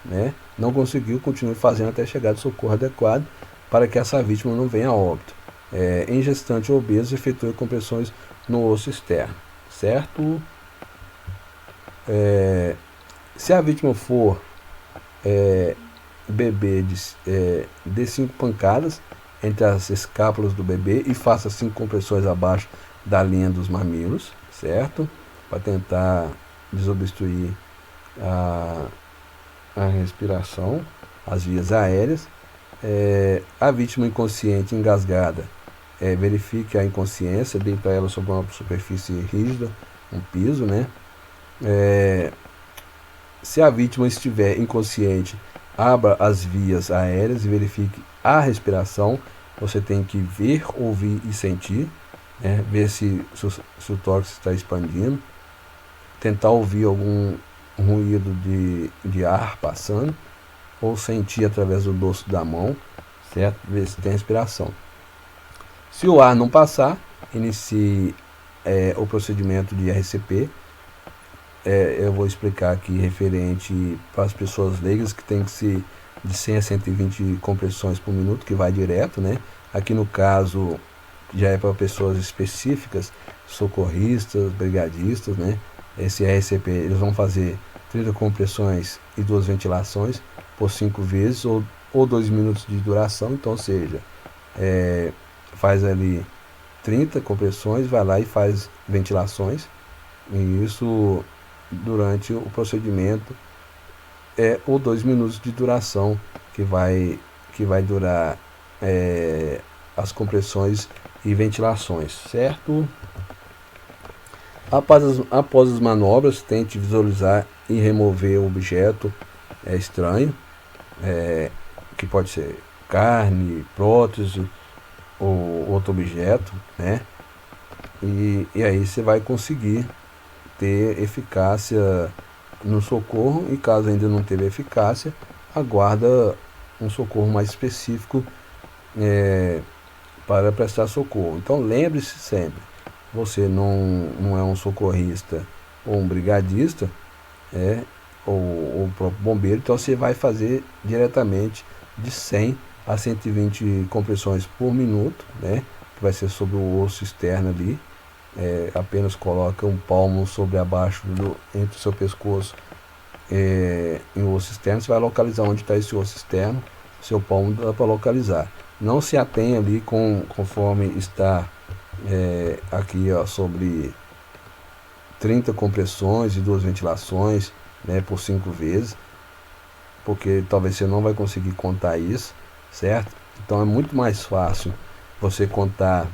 né, não conseguiu, continue fazendo até chegar de socorro adequado para que essa vítima não venha a óbito. Em gestante obeso, efetue compressões no osso externo, certo? Se a vítima for bebê, dê 5 pancadas entre as escápulas do bebê e faça 5 compressões abaixo da linha dos mamilos, certo? Para tentar desobstruir a respiração, as vias aéreas. A vítima inconsciente, engasgada, verifique a inconsciência, deita ela sobre uma superfície rígida, um piso, né? Se a vítima estiver inconsciente, abra as vias aéreas e verifique a respiração. Você tem que ver, ouvir e sentir, né? Ver se o tórax está expandindo, tentar ouvir algum ruído de ar passando, ou sentir através do dorso da mão, certo? Ver se tem respiração. Se o ar não passar, inicie o procedimento de RCP. Eu vou explicar aqui referente para as pessoas leigas, que tem que ser de 100 a 120 compressões por minuto, que vai direto, né? Aqui no caso já é para pessoas específicas, socorristas, brigadistas, né? Esse RCP, eles vão fazer 30 compressões e 2 ventilações por 5 vezes, ou 2 minutos de duração. Então, ou seja, faz ali 30 compressões, vai lá e faz ventilações, e isso durante o procedimento ou 2 minutos de duração que vai durar as compressões e ventilações, certo? Após as manobras, tente visualizar e remover o objeto estranho, que pode ser carne, prótese ou outro objeto, né? E aí você vai conseguir ter eficácia no socorro, e caso ainda não teve eficácia, aguarda um socorro mais específico para prestar socorro. Então lembre-se sempre, você não é um socorrista ou um brigadista, ou o próprio bombeiro, então você vai fazer diretamente de 100 a 120 compressões por minuto, né, que vai ser sobre o osso externo ali. Apenas coloca um palmo sobre abaixo entre o seu pescoço e o osso externo. Você vai localizar onde está esse osso externo, seu palmo dá para localizar. Não se atenha ali conforme está aqui, ó, sobre 30 compressões e 2 ventilações, né, por 5 vezes, porque talvez você não vai conseguir contar isso, certo? Então é muito mais fácil você contar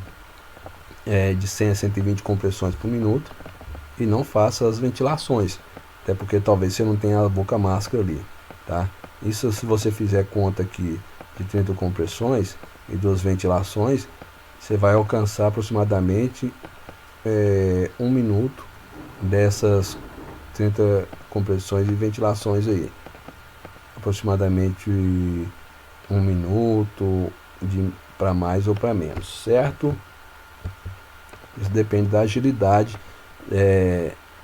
de 100 a 120 compressões por minuto e não faça as ventilações, até porque talvez você não tenha a boca máscara ali, tá? Isso, se você fizer conta aqui de 30 compressões e 2 ventilações, você vai alcançar aproximadamente 1 minuto dessas 30 compressões e ventilações aí, aproximadamente 1 minuto para mais ou para menos, certo? Isso depende da agilidade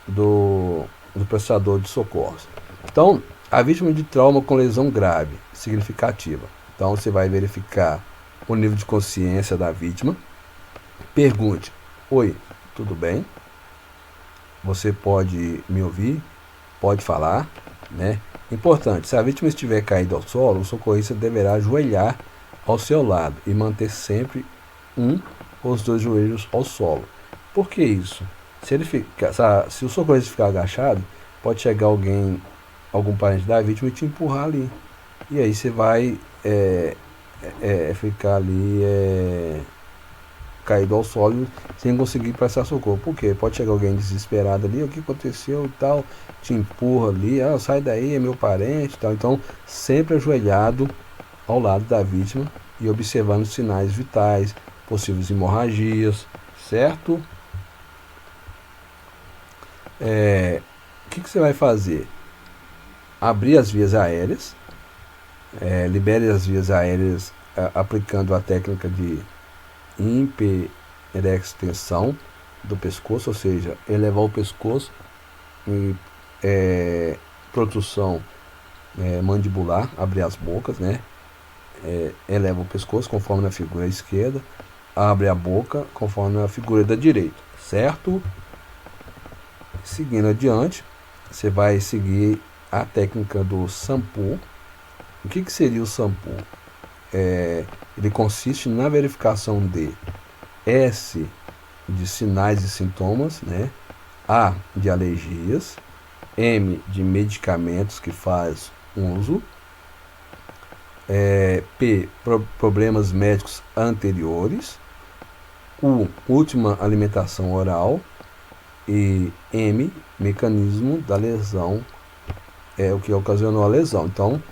do prestador de socorros. Então, a vítima de trauma com lesão grave significativa. Então, você vai verificar o nível de consciência da vítima. Pergunte: oi, tudo bem? Você pode me ouvir? Pode falar, né? Importante, se a vítima estiver caída ao solo, o socorrista deverá ajoelhar ao seu lado e manter sempre os 2 joelhos ao solo. Por que isso? Se o socorrista ficar agachado, pode chegar algum parente da vítima e te empurrar ali. E aí você vai ficar ali caído ao solo sem conseguir prestar socorro. Por quê? Pode chegar alguém desesperado ali, o que aconteceu e tal, te empurra ali, sai daí, é meu parente e tal. Então, sempre ajoelhado ao lado da vítima e observando os sinais vitais, possíveis hemorragias, certo? O que você vai fazer? Abrir as vias aéreas, libere as vias aéreas aplicando a técnica de hiperextensão do pescoço, ou seja, elevar o pescoço em produção mandibular, abre as bocas, né? Eleva o pescoço, conforme na figura esquerda, abre a boca, conforme na figura da direita, certo? Seguindo adiante, você vai seguir a técnica do Sampo. O que seria o Sampo? Ele consiste na verificação de S de sinais e sintomas, né? A de alergias, M de medicamentos que faz uso, P problemas médicos anteriores, U última alimentação oral e M mecanismo da lesão, o que ocasionou a lesão. Então,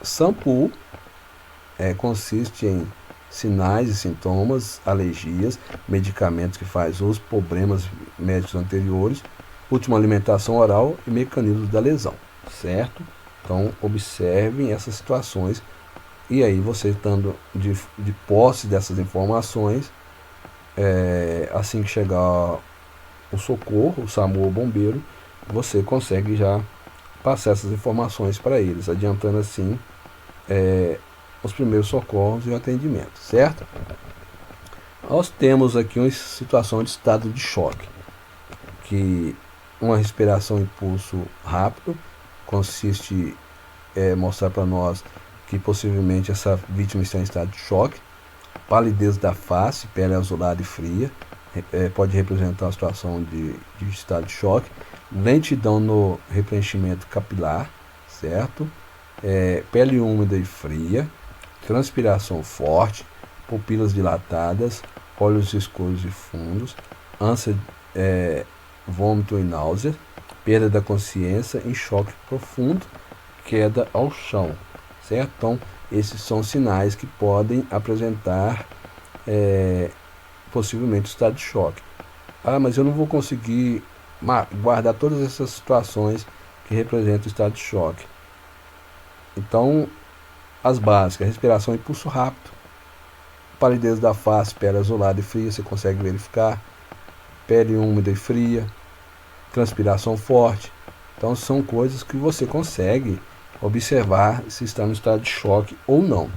Sampo consiste em sinais e sintomas, alergias, medicamentos que faz uso, problemas médicos anteriores, última alimentação oral e mecanismos da lesão, certo? Então, observem essas situações e aí você estando de posse dessas informações, assim que chegar o socorro, o SAMU ou o bombeiro, você consegue já passar essas informações para eles, adiantando assim os primeiros socorros e o atendimento, certo? Nós temos aqui uma situação de estado de choque, que uma respiração em pulso rápido consiste mostrar para nós que possivelmente essa vítima está em estado de choque, palidez da face, pele azulada e fria, pode representar uma situação de estado de choque, lentidão no repreenchimento capilar, certo? Pele úmida e fria, transpiração forte, pupilas dilatadas, olhos escuros e fundos, ânsia, vômito e náusea, perda da consciência em choque profundo, queda ao chão, certo? Então, esses são sinais que podem apresentar possivelmente estado de choque. Ah, mas eu não vou conseguir guardar todas essas situações que representam o estado de choque. Então, as básicas: respiração em pulso rápido, palidez da face, pele azulada e fria, você consegue verificar, pele úmida e fria, transpiração forte. Então, são coisas que você consegue observar se está no estado de choque ou não.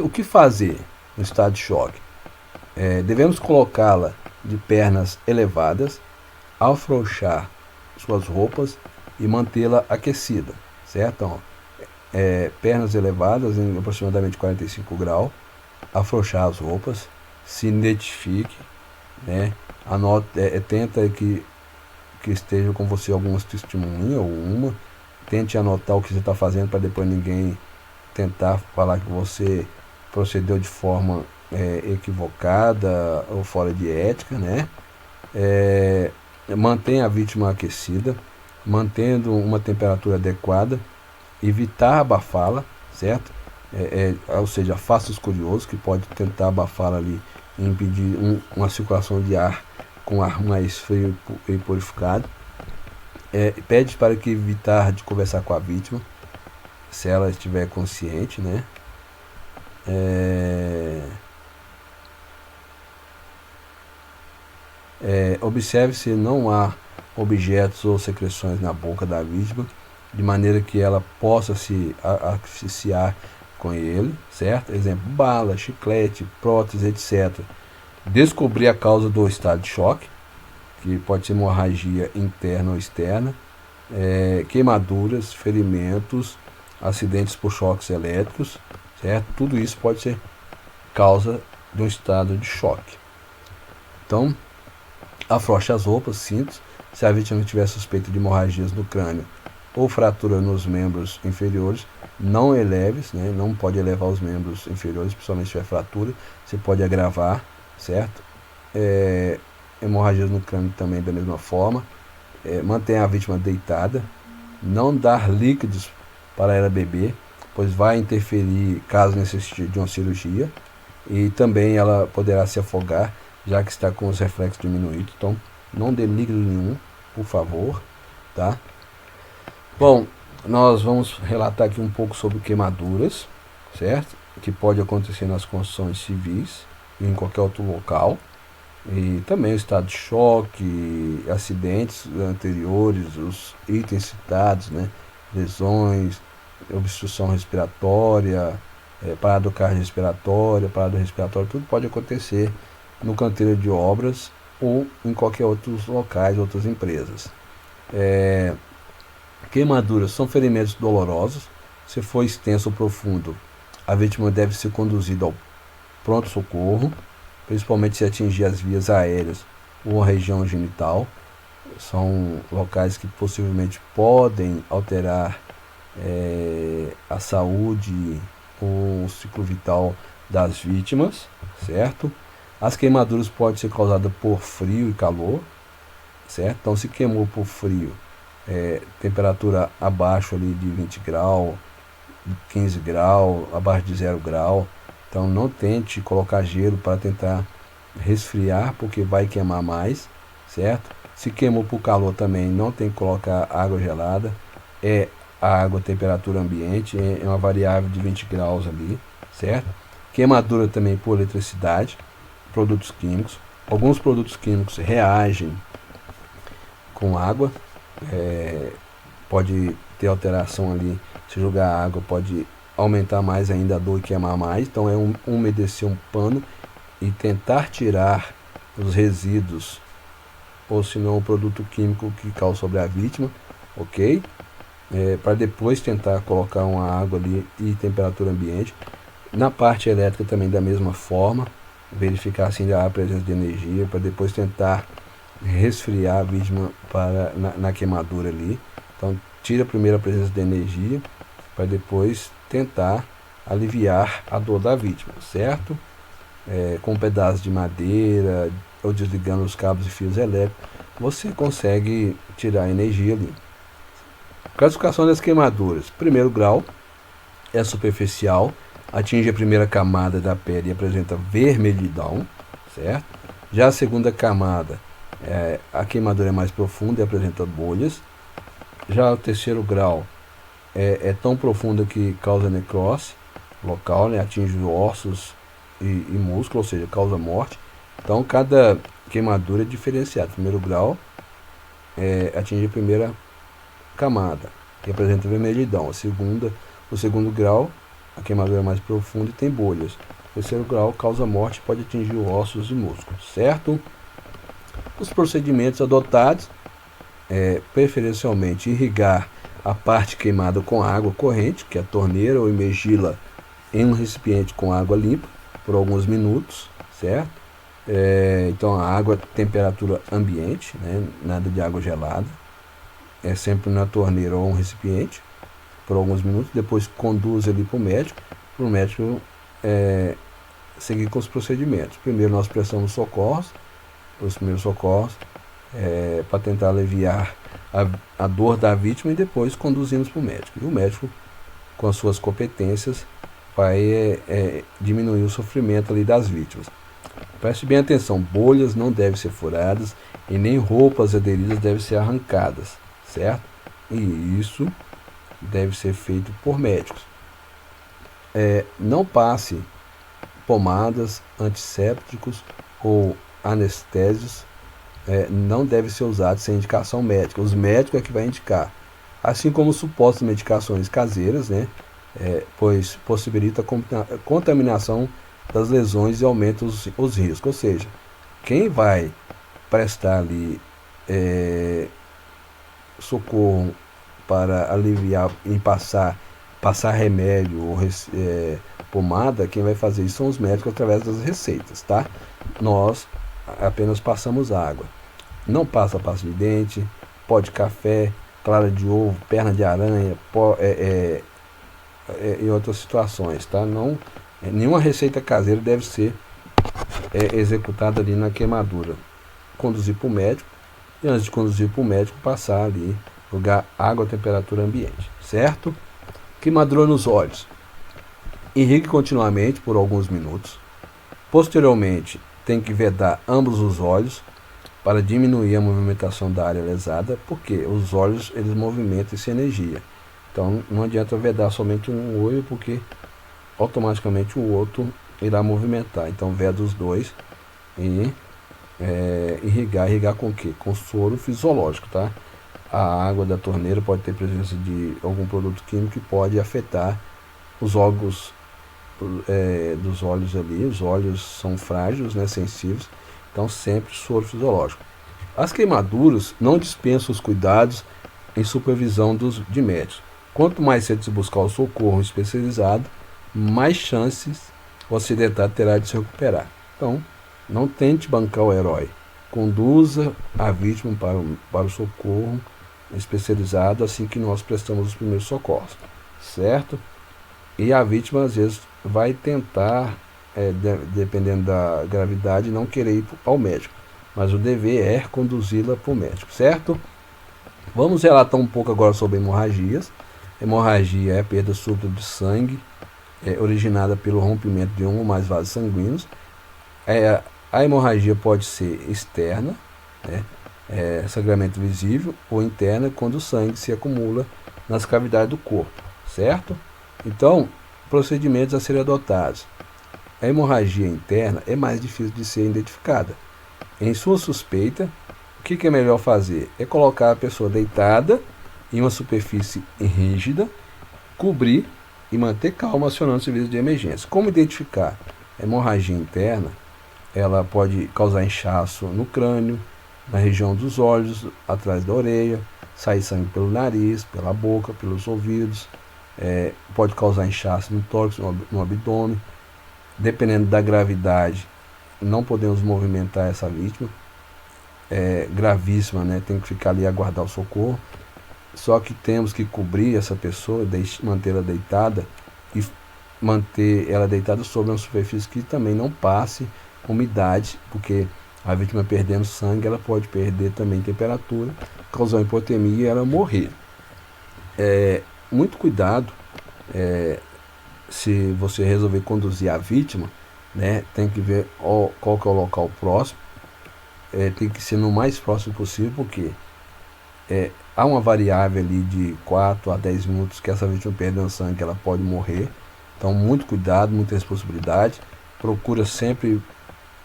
O que fazer no estado de choque? Devemos colocá-la de pernas elevadas, afrouxar suas roupas e mantê-la aquecida, certo? Então, pernas elevadas em aproximadamente 45 graus, afrouxar as roupas, se identifique, né? Tenta que esteja com você algumas testemunhas ou uma, tente anotar o que você está fazendo para depois ninguém tentar falar que você procedeu de forma equivocada ou fora de ética, né? Mantenha a vítima aquecida, mantendo uma temperatura adequada, evitar abafá-la, certo? Ou seja, afasta os curiosos, que pode tentar abafá-la ali e impedir uma circulação de ar com ar mais frio e purificado. Pede para que evitar de conversar com a vítima, se ela estiver consciente, né? Observe se não há objetos ou secreções na boca da vítima, de maneira que ela possa se asfixiar com ele, certo? Exemplo, bala, chiclete, prótese, etc. Descobrir a causa do estado de choque, que pode ser hemorragia interna ou externa, queimaduras, ferimentos, acidentes por choques elétricos, certo? Tudo isso pode ser causa de um estado de choque. Então, afrouxe as roupas, cintos. Se a vítima tiver suspeita de hemorragias no crânio ou fratura nos membros inferiores, não eleves, né? Não pode elevar os membros inferiores, principalmente se tiver fratura, você pode agravar, certo? Hemorragias no crânio também da mesma forma. Mantenha a vítima deitada, não dar líquidos para ela beber, pois vai interferir caso necessite de uma cirurgia, e também ela poderá se afogar, já que está com os reflexos diminuídos. Então, não dê líquido nenhum, por favor, tá? Bom, nós vamos relatar aqui um pouco sobre queimaduras, certo? Que pode acontecer nas construções civis e em qualquer outro local. E também o estado de choque, acidentes anteriores, os itens citados, né? Lesões, obstrução respiratória, parada cardiorrespiratória, parada respiratória, tudo pode acontecer no canteiro de obras ou em qualquer outros locais, outras empresas. Queimaduras são ferimentos dolorosos. Se for extenso ou profundo, a vítima deve ser conduzida ao pronto-socorro, principalmente se atingir as vias aéreas ou a região genital. São locais que possivelmente podem alterar a saúde ou o ciclo vital das vítimas, certo? As queimaduras podem ser causadas por frio e calor, certo? Então, se queimou por frio, temperatura abaixo ali de 20 graus, 15 graus, abaixo de 0 grau. Então não tente colocar gelo para tentar resfriar, porque vai queimar mais, certo? Se queimou por calor também, não tem que colocar água gelada. A água, temperatura ambiente, é uma variável de 20 graus ali, certo? Queimadura também por eletricidade, produtos químicos. Alguns produtos químicos reagem com água, pode ter alteração ali. Se jogar água pode aumentar mais ainda a dor e queimar mais. Então é umedecer um pano e tentar tirar os resíduos, ou se não o produto químico que causa sobre a vítima, ok? Para depois tentar colocar uma água ali e temperatura ambiente. Na parte elétrica também da mesma forma, verificar se ainda há presença de energia, para depois tentar resfriar a vítima na queimadura ali. Então tira primeiro a presença de energia, para depois tentar aliviar a dor da vítima, certo? Com um pedaço de madeira ou desligando os cabos e fios elétricos, você consegue tirar a energia ali. Classificação das queimaduras. Primeiro grau é superficial, atinge a primeira camada da pele e apresenta vermelhidão, certo? Já a segunda camada, a queimadura é mais profunda e apresenta bolhas. Já o terceiro grau é tão profunda que causa necrose local, né? Atinge ossos e músculo, ou seja, causa morte. Então cada queimadura é diferenciada. Primeiro grau atinge a primeira camada e apresenta vermelhidão. O segundo grau, a queimadura é mais profunda e tem bolhas. O terceiro grau causa morte e pode atingir ossos e músculos, certo? Os procedimentos adotados, preferencialmente irrigar a parte queimada com água corrente, que é a torneira, ou imergi-la em um recipiente com água limpa por alguns minutos, certo? Então a água temperatura ambiente, né? Nada de água gelada, sempre na torneira ou um recipiente por alguns minutos. Depois conduz ele para o médico seguir com os procedimentos. Primeiro nós prestamos os primeiros socorros, para tentar aliviar a dor da vítima, e depois conduzimos para o médico. E o médico, com as suas competências, vai diminuir o sofrimento ali das vítimas. Preste bem atenção: bolhas não devem ser furadas e nem roupas aderidas devem ser arrancadas, certo? E isso deve ser feito por médicos. Não passe pomadas, antissépticos ou anestésios, não deve ser usado sem indicação médica. Os médicos é que vai indicar, assim como supostas medicações caseiras, né? Pois possibilita a contaminação das lesões e aumenta os riscos. Ou seja, quem vai prestar ali socorro para aliviar e passar remédio ou pomada, quem vai fazer isso são os médicos através das receitas, tá? Nós apenas passamos água. Não passa pasta de dente, pó de café, clara de ovo, perna de aranha, e outras situações, tá? Nenhuma receita caseira deve ser executada ali na queimadura. Conduzir para o médico, e antes de conduzir para o médico, passar ali, jogar água a temperatura ambiente, certo? Queimadura nos olhos. Irrigue continuamente por alguns minutos. Posteriormente, tem que vedar ambos os olhos para diminuir a movimentação da área lesada, porque os olhos eles movimentam essa energia. Então não adianta vedar somente um olho, porque automaticamente o outro irá movimentar. Então veda os dois e irrigar com o quê? Com soro fisiológico, tá? A água da torneira pode ter presença de algum produto químico que pode afetar os órgãos dos olhos ali. Os olhos são frágeis, né, sensíveis, então sempre soro fisiológico. As queimaduras não dispensam os cuidados em supervisão de médicos. Quanto mais cedo se buscar o socorro especializado, mais chances o acidentado terá de se recuperar. Então, não tente bancar o herói. Conduza a vítima para o socorro especializado assim que nós prestamos os primeiros socorros, certo? E a vítima às vezes vai tentar, dependendo da gravidade, não querer ir ao médico, mas o dever é conduzi-la para o médico, certo? Vamos relatar um pouco agora sobre hemorragias. Hemorragia é a perda súbita de sangue, originada pelo rompimento de um ou mais vasos sanguíneos. A hemorragia pode ser externa, né, sangramento visível, ou interna, quando o sangue se acumula nas cavidades do corpo, certo? Então, procedimentos a serem adotados. A hemorragia interna é mais difícil de ser identificada. Em sua suspeita, o que é melhor fazer? É colocar a pessoa deitada em uma superfície rígida, cobrir e manter calma, acionando o serviço de emergência. Como identificar? A hemorragia interna, ela pode causar inchaço no crânio, na região dos olhos, atrás da orelha, sair sangue pelo nariz, pela boca, pelos ouvidos, pode causar inchaço no tórax, no abdômen. Dependendo da gravidade, não podemos movimentar essa vítima. Gravíssima, né? Tem que ficar ali e aguardar o socorro. Só que temos que cobrir essa pessoa, mantê-la deitada e manter ela deitada sobre uma superfície que também não passe umidade, porque a vítima perdendo sangue, ela pode perder também temperatura, causar hipotermia e ela morrer. Muito cuidado, se você resolver conduzir a vítima, né, tem que ver qual que é o local próximo, tem que ser no mais próximo possível, porque há uma variável ali de 4 a 10 minutos que essa vítima perdendo sangue, ela pode morrer. Então, muito cuidado, muita responsabilidade. Procura sempre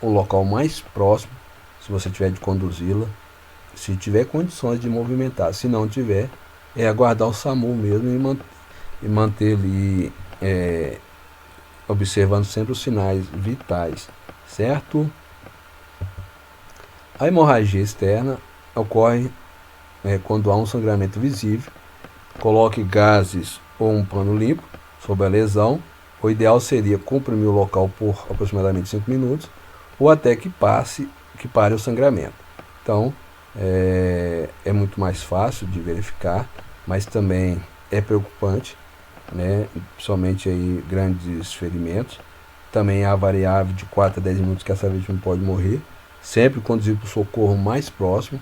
o local mais próximo, se você tiver de conduzi-la, se tiver condições de movimentar. Se não tiver, aguardar o SAMU mesmo e manter ali, observando sempre os sinais vitais, certo? A hemorragia externa ocorre quando há um sangramento visível. Coloque gases ou um pano limpo sobre a lesão. O ideal seria comprimir o local por aproximadamente 5 minutos ou até que pare o sangramento. Então, é muito mais fácil de verificar, mas também é preocupante, né? Principalmente aí grandes ferimentos. Também há a variável de 4 a 10 minutos que essa vítima pode morrer. Sempre conduzir para o socorro mais próximo,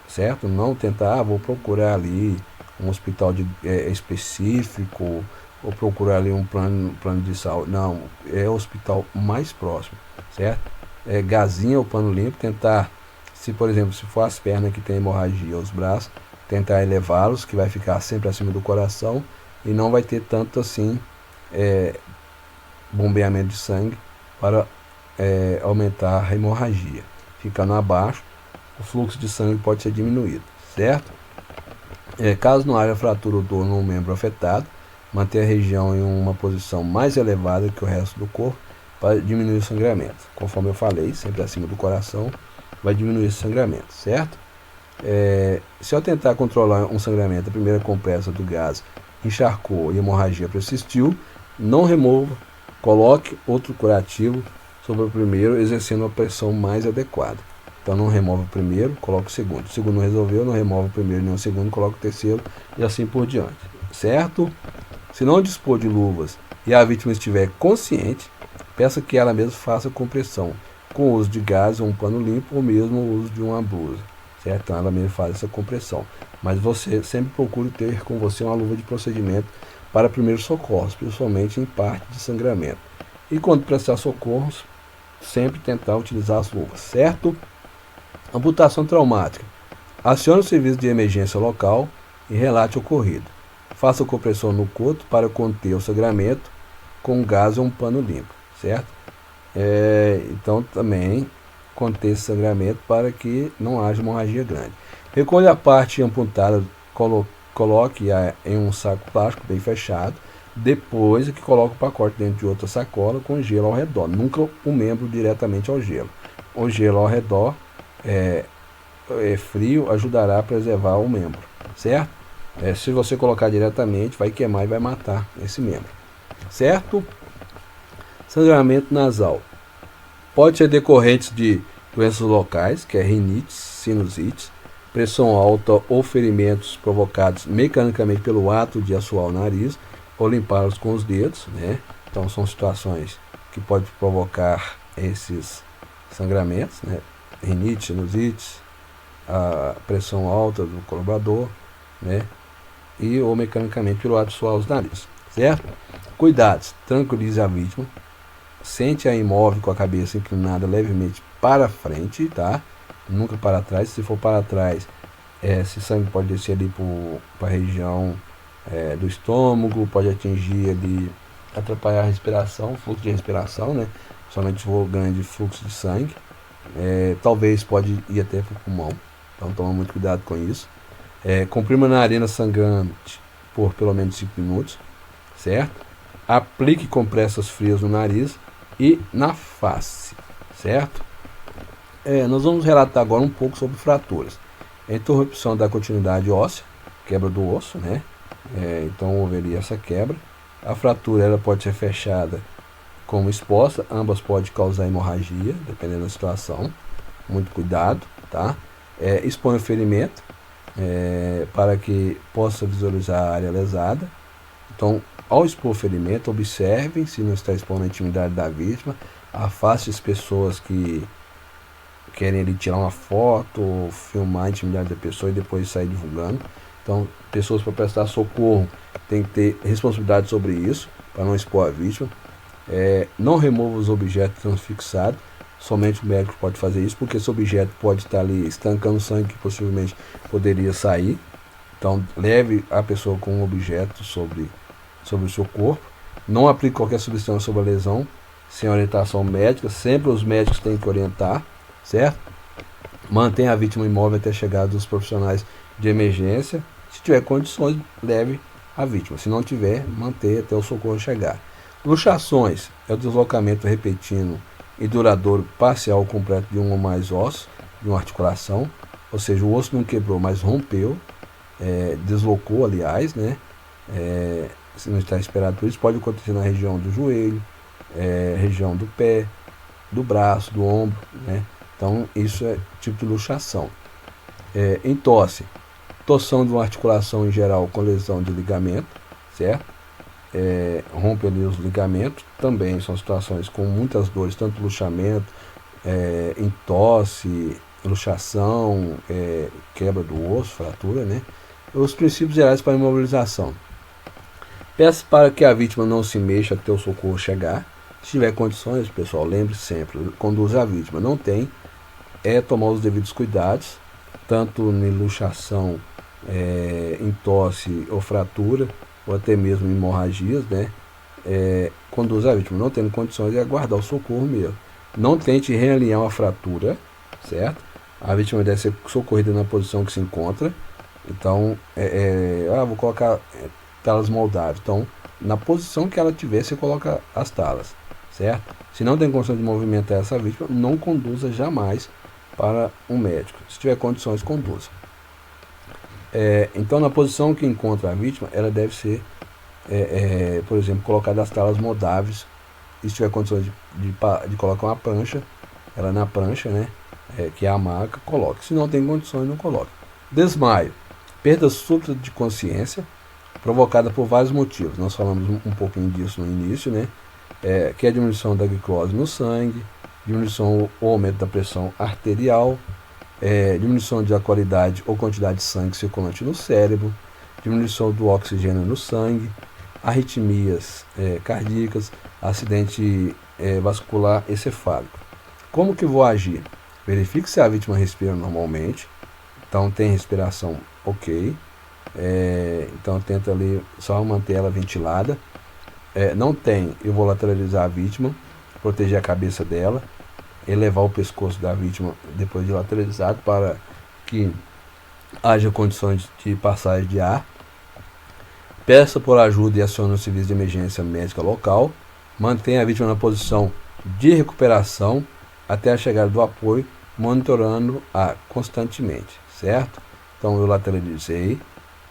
certo? Não tentar, vou procurar ali um hospital específico, ou procurar ali um plano de saúde. Não, é o hospital mais próximo, certo? Gazinha ou pano limpo, tentar, se por exemplo, se for as pernas que tem hemorragia, os braços, tentar elevá-los, que vai ficar sempre acima do coração e não vai ter tanto assim bombeamento de sangue para aumentar a hemorragia. Ficando abaixo, o fluxo de sangue pode ser diminuído, certo? Caso não haja fratura ou dor no membro afetado, manter a região em uma posição mais elevada que o resto do corpo para diminuir o sangramento. Conforme eu falei, sempre acima do coração, vai diminuir esse sangramento, certo? Se ao tentar controlar um sangramento, a primeira compressa do gás encharcou e a hemorragia persistiu, não remova, coloque outro curativo sobre o primeiro, exercendo a pressão mais adequada. Então não remove o primeiro, coloca o segundo. O segundo não resolveu, não remove o primeiro nem o segundo, coloca o terceiro e assim por diante, certo? Se não dispor de luvas e a vítima estiver consciente, peça que ela mesma faça compressão com o uso de gás ou um pano limpo ou mesmo o uso de uma blusa, certo? Então ela mesma faz essa compressão. Mas você sempre procure ter com você uma luva de procedimento para primeiros socorros, principalmente em parte de sangramento. E quando prestar socorros, sempre tentar utilizar as luvas, certo? Amputação traumática. Acione o serviço de emergência local e relate o ocorrido. Faça compressão no coto para conter o sangramento com gás ou um pano limpo, certo? Então também, conter esse sangramento para que não haja hemorragia grande. Recolha a parte amputada, coloque-a em um saco plástico bem fechado, depois que coloque o pacote dentro de outra sacola com gelo ao redor, nunca o membro diretamente ao gelo. O gelo ao redor frio ajudará a preservar o membro, certo? Se você colocar diretamente, vai queimar e vai matar esse membro, certo? Sangramento nasal pode ser decorrente de doenças locais, que é rinite, sinusite, pressão alta ou ferimentos provocados mecanicamente pelo ato de assoar o nariz ou limpá-los com os dedos, né? Então são situações que podem provocar esses sangramentos, né? Rinite, sinusite, a pressão alta do colaborador, né? E ou mecanicamente pelo ato de suar os narizes, certo? Cuidados, tranquilize a vítima, sente-a imóvel com a cabeça inclinada levemente para frente, tá? Nunca para trás. Se for para trás, esse sangue pode descer ali para a região do estômago, pode atingir ali, atrapalhar a respiração, fluxo de respiração, né? Somente se for grande fluxo de sangue, talvez pode ir até para o pulmão, então toma muito cuidado com isso. Comprima a narina sangrante por pelo menos 5 minutos, certo? Aplique compressas frias no nariz e na face, certo? Nós vamos relatar agora um pouco sobre fraturas. Interrupção da continuidade óssea, quebra do osso, né? Então haveria essa quebra. A fratura ela pode ser fechada como exposta, ambas podem causar hemorragia, dependendo da situação. Muito cuidado, tá? Expõe o ferimento para que possa visualizar a área lesada. Então, ao expor o ferimento, observem se não está expondo a intimidade da vítima, afaste as pessoas que querem ali tirar uma foto ou filmar a intimidade da pessoa e depois sair divulgando. Então, pessoas para prestar socorro têm que ter responsabilidade sobre isso, para não expor a vítima. Não remova os objetos transfixados, somente o médico pode fazer isso, porque esse objeto pode estar ali estancando sangue que possivelmente poderia sair. Então, leve a pessoa com um objeto sobre o seu corpo. Não aplique qualquer substância sobre a lesão sem orientação médica. Sempre os médicos têm que orientar, certo? Mantenha a vítima imóvel até a chegada dos profissionais de emergência. Se tiver condições, leve a vítima. Se não tiver, mantenha até o socorro chegar. Luxações é o deslocamento repentino e duradouro parcial ou completo de um ou mais ossos de uma articulação, ou seja, o osso não quebrou, mas rompeu, deslocou, aliás, né? Se não está esperado por isso, pode acontecer na região do joelho, região do pé, do braço, do ombro, né? Então, isso é tipo de luxação. Entorse, torção de uma articulação em geral com lesão de ligamento, certo? Rompe ali os ligamentos, também são situações com muitas dores, tanto luxamento, entorse, luxação, quebra do osso, fratura, né? Os princípios gerais para a imobilização. Peça para que a vítima não se mexa até o socorro chegar. Se tiver condições, pessoal, lembre sempre, conduza a vítima. Não tem, tomar os devidos cuidados, tanto em luxação, entorse ou fratura, ou até mesmo hemorragias, né? Conduza a vítima. Não tendo condições, aguardar o socorro mesmo. Não tente realinhar uma fratura, certo? A vítima deve ser socorrida na posição que se encontra. Então, vou colocar talas moldáveis. Então, na posição que ela tiver, você coloca as talas, certo? Se não tem condição de movimentar essa vítima, não conduza jamais para um médico. Se tiver condições, conduza. Então, na posição que encontra a vítima, ela deve ser, por exemplo, colocada as talas moldáveis. E se tiver condições de colocar uma prancha, ela na prancha, né? Que é a maca, coloque. Se não tem condições, não coloque. Desmaio. Perda súbita de consciência, provocada por vários motivos. Nós falamos um pouquinho disso no início, né? Que é a diminuição da glicose no sangue, diminuição ou aumento da pressão arterial, diminuição da qualidade ou quantidade de sangue circulante no cérebro, diminuição do oxigênio no sangue, arritmias cardíacas, acidente vascular encefálico. Como que vou agir? Verifique se a vítima respira normalmente. Então tem respiração ok. Então tenta ali só manter ela ventilada. Não tem, eu vou lateralizar a vítima, proteger a cabeça dela. elevar o pescoço da vítima depois de lateralizado para que haja condições de passagem de ar. Peça por ajuda e acione o serviço de emergência médica local. Mantenha a vítima na posição de recuperação até a chegada do apoio, monitorando-a constantemente, certo? Então eu lateralizei,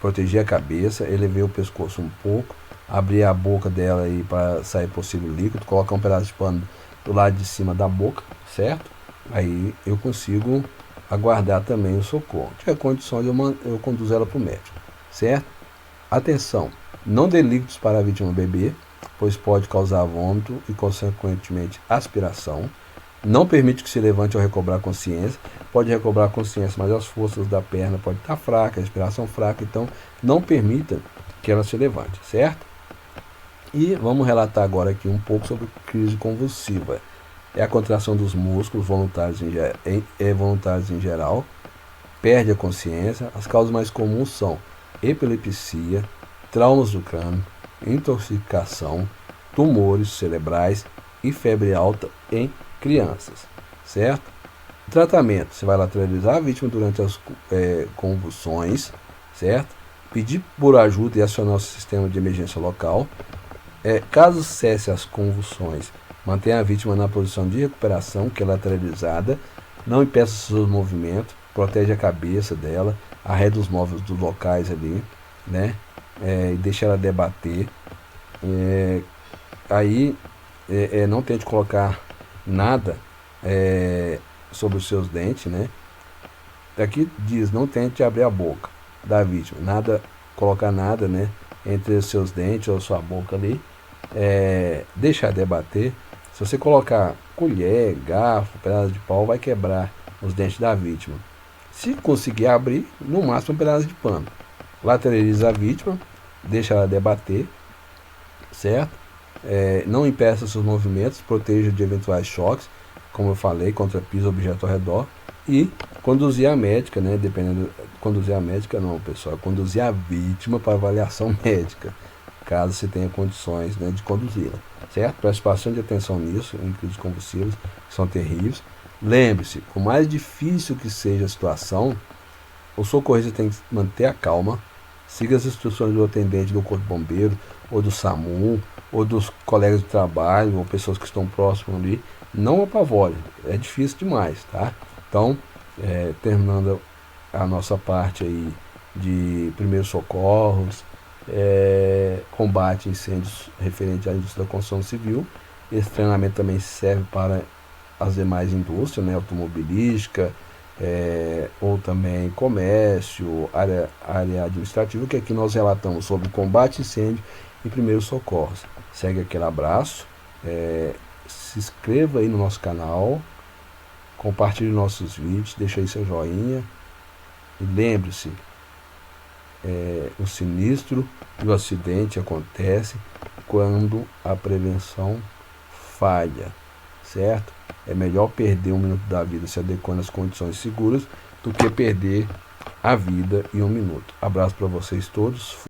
protegi a cabeça, elevei o pescoço um pouco, abri a boca dela aí para sair possível líquido, colocar um pedaço de pano do lado de cima da boca, certo? Aí eu consigo aguardar também o socorro. Se tiver condições, eu conduzo ela para o médico, certo? Atenção, não dê líquidos para a vítima beber, pois pode causar vômito e consequentemente aspiração. Não permite que se levante ao recobrar consciência. Pode recobrar consciência, mas as forças da perna podem estar fracas, a respiração fraca, então não permita que ela se levante, certo? E vamos relatar agora aqui um pouco sobre crise convulsiva. É a contração dos músculos voluntários em geral, perde a consciência. As causas mais comuns são epilepsia, traumas do crânio, intoxicação, tumores cerebrais e febre alta em crianças, certo? Tratamento: você vai lateralizar a vítima durante as convulsões, certo? Pedir por ajuda e acionar o sistema de emergência local. Caso cesse as convulsões, mantenha a vítima na posição de recuperação, que é lateralizada, não impeça seus movimentos, protege a cabeça dela, arreda os móveis dos locais ali, né? E deixa ela debater. Não tente colocar nada sobre os seus dentes, né? Aqui diz, não tente abrir a boca da vítima, colocar nada, né, entre os seus dentes ou sua boca ali. Deixar debater. Se você colocar colher, garfo, pedaço de pau, vai quebrar os dentes da vítima. Se conseguir abrir, no máximo um pedaço de pano. Lateraliza a vítima, deixa ela debater, certo? Não impeça seus movimentos, proteja de eventuais choques, como eu falei, contra piso, objeto ao redor, e conduzir a médica, né? Conduzir a médica não, pessoal, conduzir a vítima para avaliação médica, caso você tenha condições, né, de conduzi-la, certo? Preste bastante atenção nisso, em crises convulsivas, que são terríveis. Lembre-se, por mais difícil que seja a situação, o socorrista tem que manter a calma, siga as instruções do atendente do Corpo de Bombeiro, ou do SAMU, ou dos colegas de trabalho, ou pessoas que estão próximas ali. Não apavore, é difícil demais, tá? Então, terminando a nossa parte aí de primeiros socorros, combate a incêndios referente à indústria da construção civil. Esse treinamento também serve para as demais indústrias, né, automobilística, ou também comércio, área administrativa, que aqui nós relatamos sobre combate a incêndio e primeiros socorros. Segue aquele abraço, se inscreva aí no nosso canal, compartilhe nossos vídeos, deixa aí seu joinha e lembre-se, o sinistro e o acidente acontece quando a prevenção falha, certo? É melhor perder 1 minuto da vida se adequando às condições seguras do que perder a vida em 1 minuto. Abraço para vocês todos.